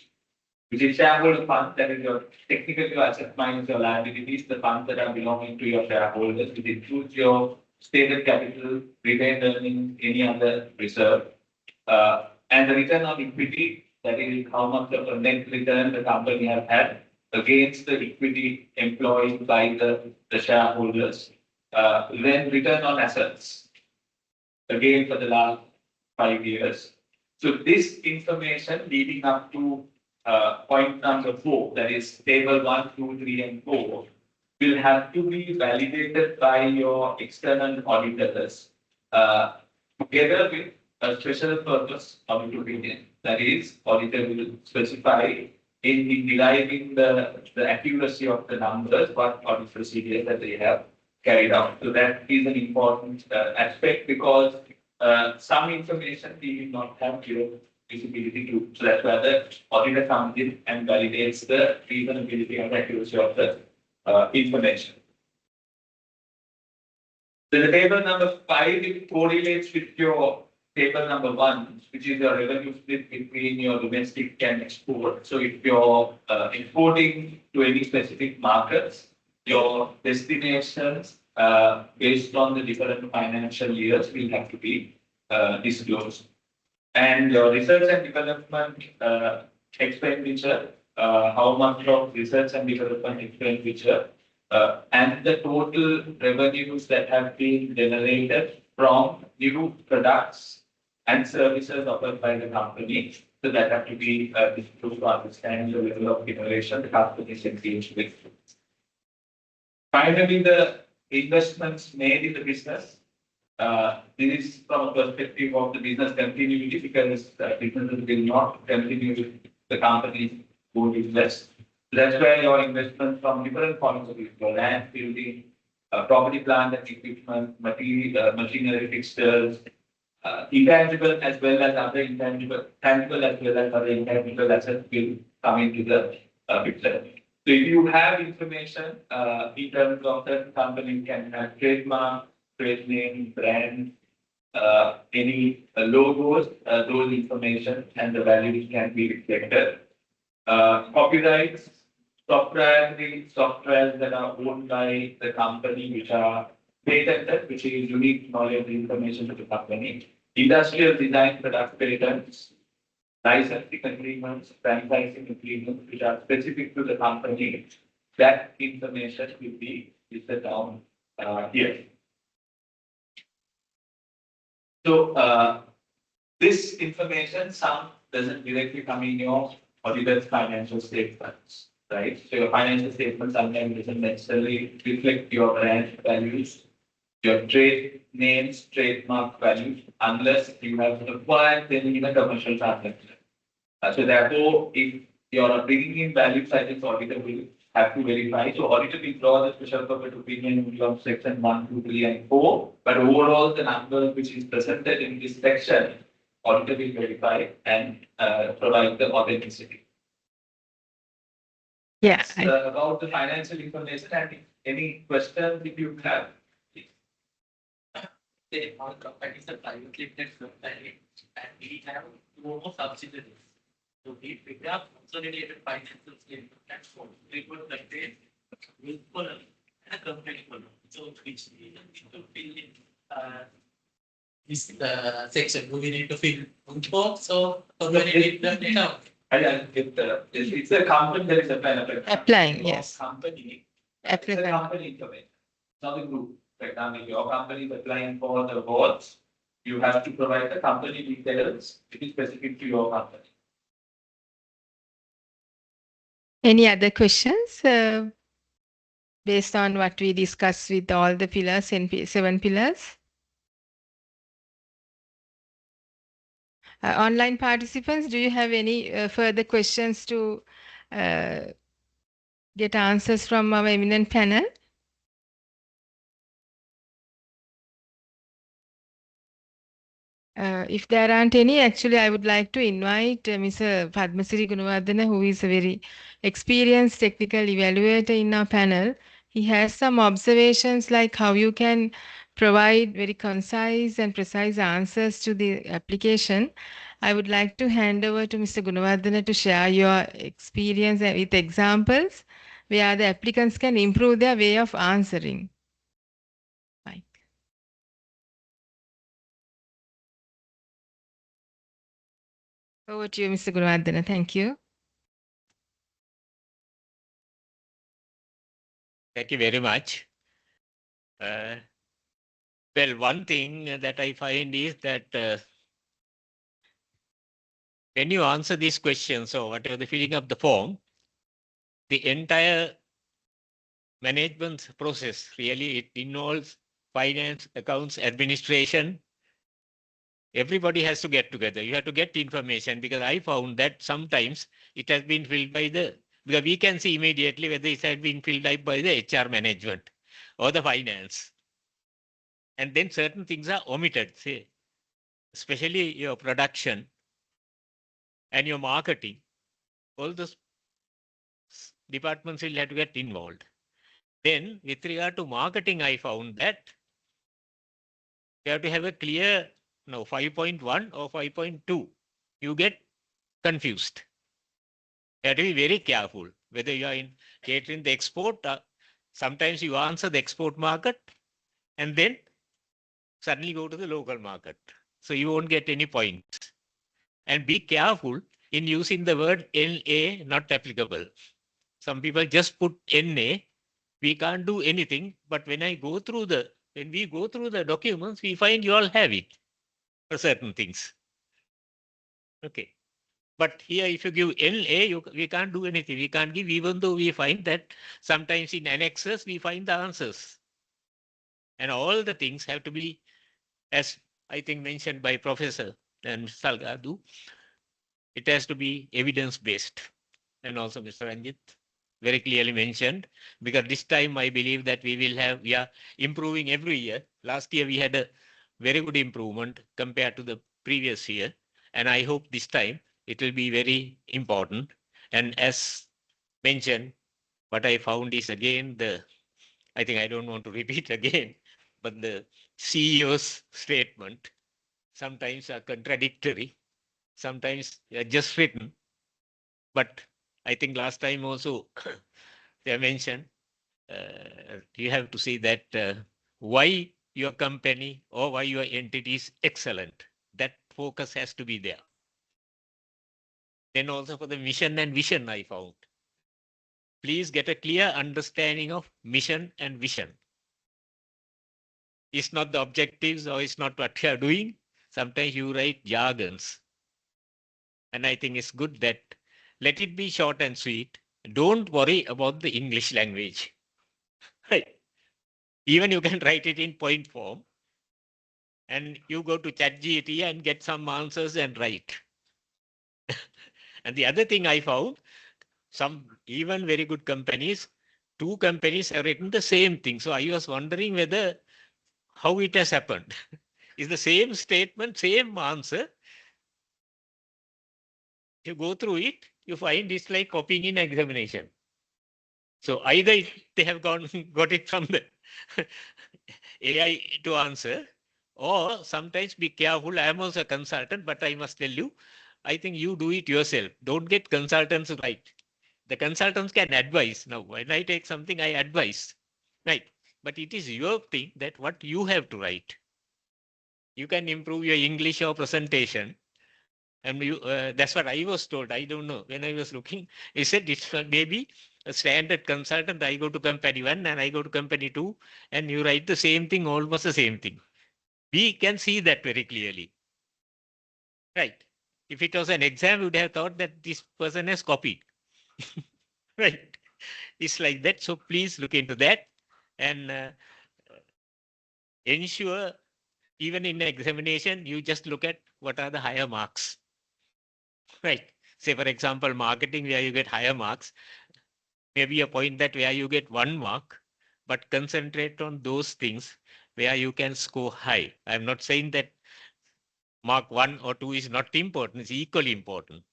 which is shareholder fund, that is your technical asset minus your liabilities, the funds that are belonging to your shareholders, which includes your stated capital, retained earnings, any other reserve. And the return on equity, that is how much of a net return the company has had against the equity employed by the shareholders. Then return on assets, again for the last 5 years. So this information leading up to point number 4, that is table 1, 2, 3, and 4, will have to be validated by your external auditors together with a special purpose audit opinion. That is, auditor will specify in deriving the accuracy of the numbers, what audit procedures that they have carried out. So that is an important aspect because some information we will not have clear visibility to. So that's why the auditor comes in and validates the reasonability and accuracy of the information. So the table number 5, it correlates with your table number 1, which is your revenue split between your domestic and export. So if you're exporting to any specific markets, your destinations based on the different financial years will have to be disclosed. And your research and development expenditure, how much of research and development expenditure, and the total revenues that have been generated from new products and services offered by the company. So that have to be disclosed to understand the level of innovation the company is engaged with. Finally, the investments made in the business. This is from a perspective of the business continuity because businesses will not continue with the company's good invest. That's where your investment from different points of view, your land, building, property, plant and equipment, material, machinery, fixtures, intangible as well as other intangible, tangible as well as other intangible assets will come into the picture. So if you have information in terms of certain companies can have trademark, trade name, brand, any logos, those information and the values can be reflected. Copyrights, softwares that are owned by the company, which are patented, which is unique knowledge information to the company. Industrial design product patents, licensing agreements, franchising agreements, which are specific to the company. That information will be listed down here. So this information, some doesn't directly come in your auditor's financial statements, right? So your financial statement sometimes doesn't necessarily reflect your brand values, your trade names, trademark values, unless you have acquired them in a commercial transaction. So therefore, if you are bringing in values, I think auditor will have to verify. So auditor will draw the special purpose opinion from section 1, 2, 3, and 4. But overall, the number which is presented in this section, auditor will verify and provide the authenticity. Yeah. About the financial information and any questions if you have. Say our company is a private limited company and we have two more subsidiaries. So we pick up consolidated financial statement and so we would like a with column and a company column. So which we need to fill in this section. Do we need to fill one box so company need to fill out? I get it's a company that is Applying, yes. Company. Applicant. It's a company information, not a group. For example, if your company is applying for the awards, you have to provide the company details which is specific to your company. Any other questions? based on what we discussed with all the pillars, 7 pillars. Online participants, do you have any further questions to get answers from our eminent panel? If there aren't any, actually, I would like to invite Mr. Padmasiri Gunawardena, who is a very experienced technical evaluator in our panel. He has some observations like how you can provide very concise and precise answers to the application. I would like to hand over to Mr. Gunawardena to share your experience with examples where the applicants can improve their way of answering. Mike. Over to you, Mr. Gunawardena. Thank you. Thank you very much. Well, one thing that I find is that when you answer these questions or whatever the filling up the form, the entire management process really it involves finance, accounts, administration. Everybody has to get together. You have to get information because I found that sometimes it has been filled by because we can see immediately whether it has been filled up by the HR management or the finance. And then certain things are omitted, say, especially your production and your marketing. All those departments will have to get involved. Then with regard to marketing, I found that you have to have a clear, 5.1 or 5.2. You get confused. You have to be very careful whether you are in catering the export. Sometimes you answer the export market and then suddenly go to the local market. So you won't get any points. And be careful in using the word NA, not applicable. Some people just put NA. We can't do anything. But when we go through the documents, we find you all have it for certain things. Okay. But here, if you give NA, we can't do anything. We can't give, even though we find that sometimes in annexes, we find the answers. And all the things have to be, as I think mentioned by Professor and Mr. Salgadu, it has to be evidence-based. And also Mr. Ranjit very clearly mentioned, because this time I believe that we are improving every year. Last year, we had a very good improvement compared to the previous year. And I hope this time it will be very important. And as mentioned, what I found is again, I think I don't want to repeat again, but the CEO's statement sometimes are contradictory. Sometimes they are just written. But I think last time also they mentioned you have to see that why your company or why your entity is excellent. That focus has to be there. Then also for the mission and vision, I found. Please get a clear understanding of mission and vision. It's not the objectives or it's not what you are doing. Sometimes you write jargons. And I think it's good that let it be short and sweet. Don't worry about the English language. Right. Even you can write it in point form. And you go to ChatGPT and get some answers and write. And the other thing I found, some even very good companies, 2 companies have written the same thing. So I was wondering how it has happened. Is the same statement, same answer. You go through it, you find it's like copying in examination. So either they have got it from the AI to answer, or sometimes be careful. I am also a consultant, but I must tell you, I think you do it yourself. Don't get consultants right. The consultants can advise. Now, when I take something, I advise. Right. But it is your thing that what you have to write. You can improve your English or presentation. And that's what I was told. I don't know. When I was looking, he said it's maybe a standard consultant. I go to company 1 and I go to company 2 and you write the same thing, almost the same thing. We can see that very clearly. Right. If it was an exam, we would have thought that this person has copied. Right. It's like that. So please look into that and ensure even in examination, you just look at what are the higher marks, right? Say, for example, marketing where you get higher marks, maybe a point that where you get 1 mark, but concentrate on those things where you can score high. I'm not saying that mark 1 or 2 is not important, it's equally important.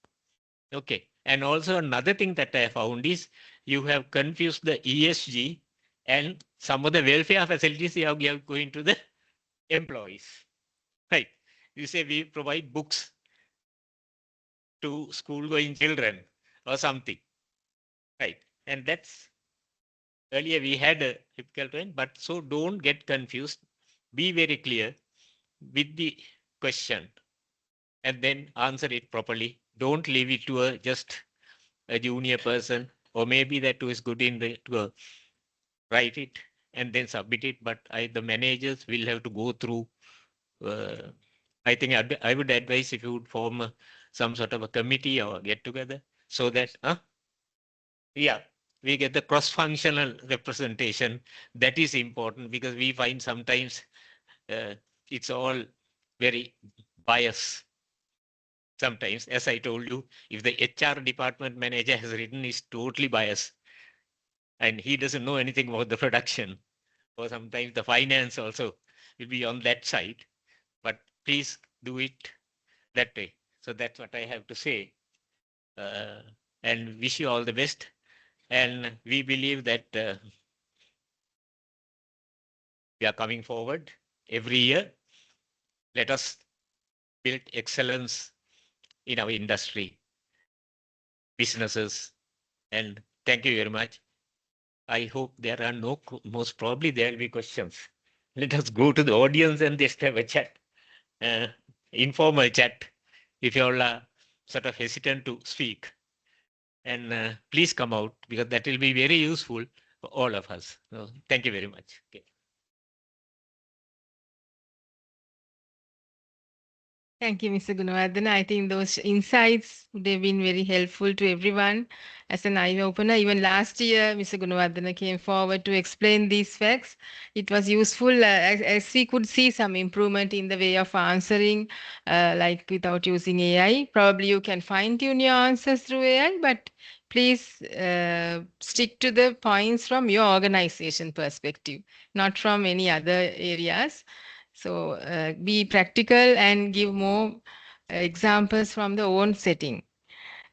Okay. And also another thing that I found is you have confused the ESG and some of the welfare facilities you are going to the employees. Right. You say we provide books to school going children or something. Right. And that's earlier we had a typical trend, but so don't get confused. Be very clear with the question and then answer it properly. Don't leave it to just a junior person, or maybe that who is good in to write it and then submit it. But the managers will have to go through. I think I would advise if you would form some sort of a committee or get together so that, yeah, we get the cross-functional representation. That is important because we find sometimes it's all very biased. Sometimes, as I told you, if the HR department manager has written is totally biased and he doesn't know anything about the production, or sometimes the finance also will be on that side. But please do it that way. So that's what I have to say. And wish you all the best. And we believe that we are coming forward every year. Let us build excellence in our industry, businesses, and thank you very much. I hope there are no, most probably there will be questions. Let us go to the audience and just have a chat, informal chat, if you all are sort of hesitant to speak. And please come out because that will be very useful for all of us. So thank you very much. Okay. Thank you, Mr. Gunawardena. I think those insights would have been very helpful to everyone as an eye-opener. Even last year, Mr. Gunawardena came forward to explain these facts. It was useful as we could see some improvement in the way of answering, like without using AI. Probably you can fine-tune your answers through AI, but please stick to the points from your organization perspective, not from any other areas. So be practical and give more examples from the own setting.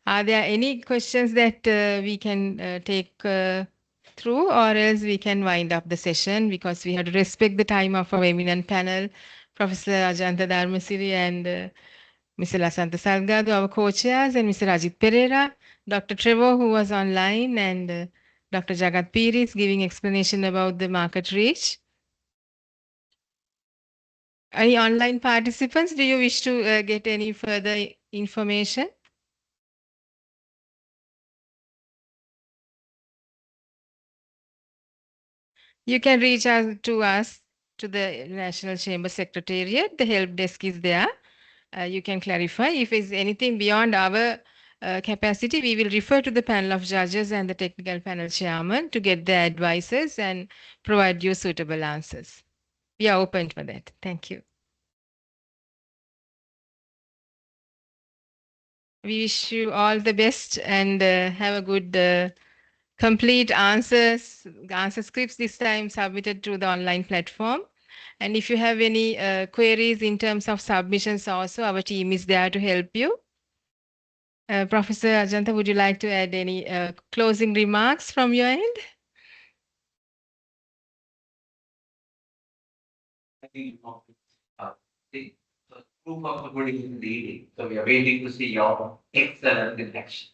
Are there any questions that we can take through, or else we can wind up the session because we have to respect the time of our eminent panel, Professor Ajanta Dharmasiri and Mr. Lasantha Salgado, our co-chairs, and Mr. Ajit Pereira, Dr. Trevor, who was online, and Dr. Jagat Piris giving explanation about the market reach. Any online participants, do you wish to get any further information? You can reach out to us to the National Chamber Secretariat. The help desk is there. You can clarify. If it's anything beyond our capacity, we will refer to the panel of judges and the technical panel chairman to get their advices and provide you suitable answers. We are open for that. Thank you. We wish you all the best and have a good complete answer scripts this time submitted to the online platform. And if you have any queries in terms of submissions also, our team is there to help you. Professor Ajanta, would you like to add any closing remarks from your end? I think the proof of the pudding is in the eating. So we are waiting to see your excellence in action.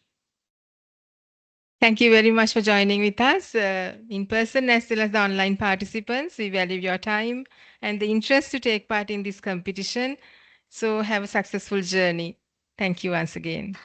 Thank you very much for joining with us in person as well as the online participants. We value your time and the interest to take part in this competition. So have a successful journey. Thank you once again.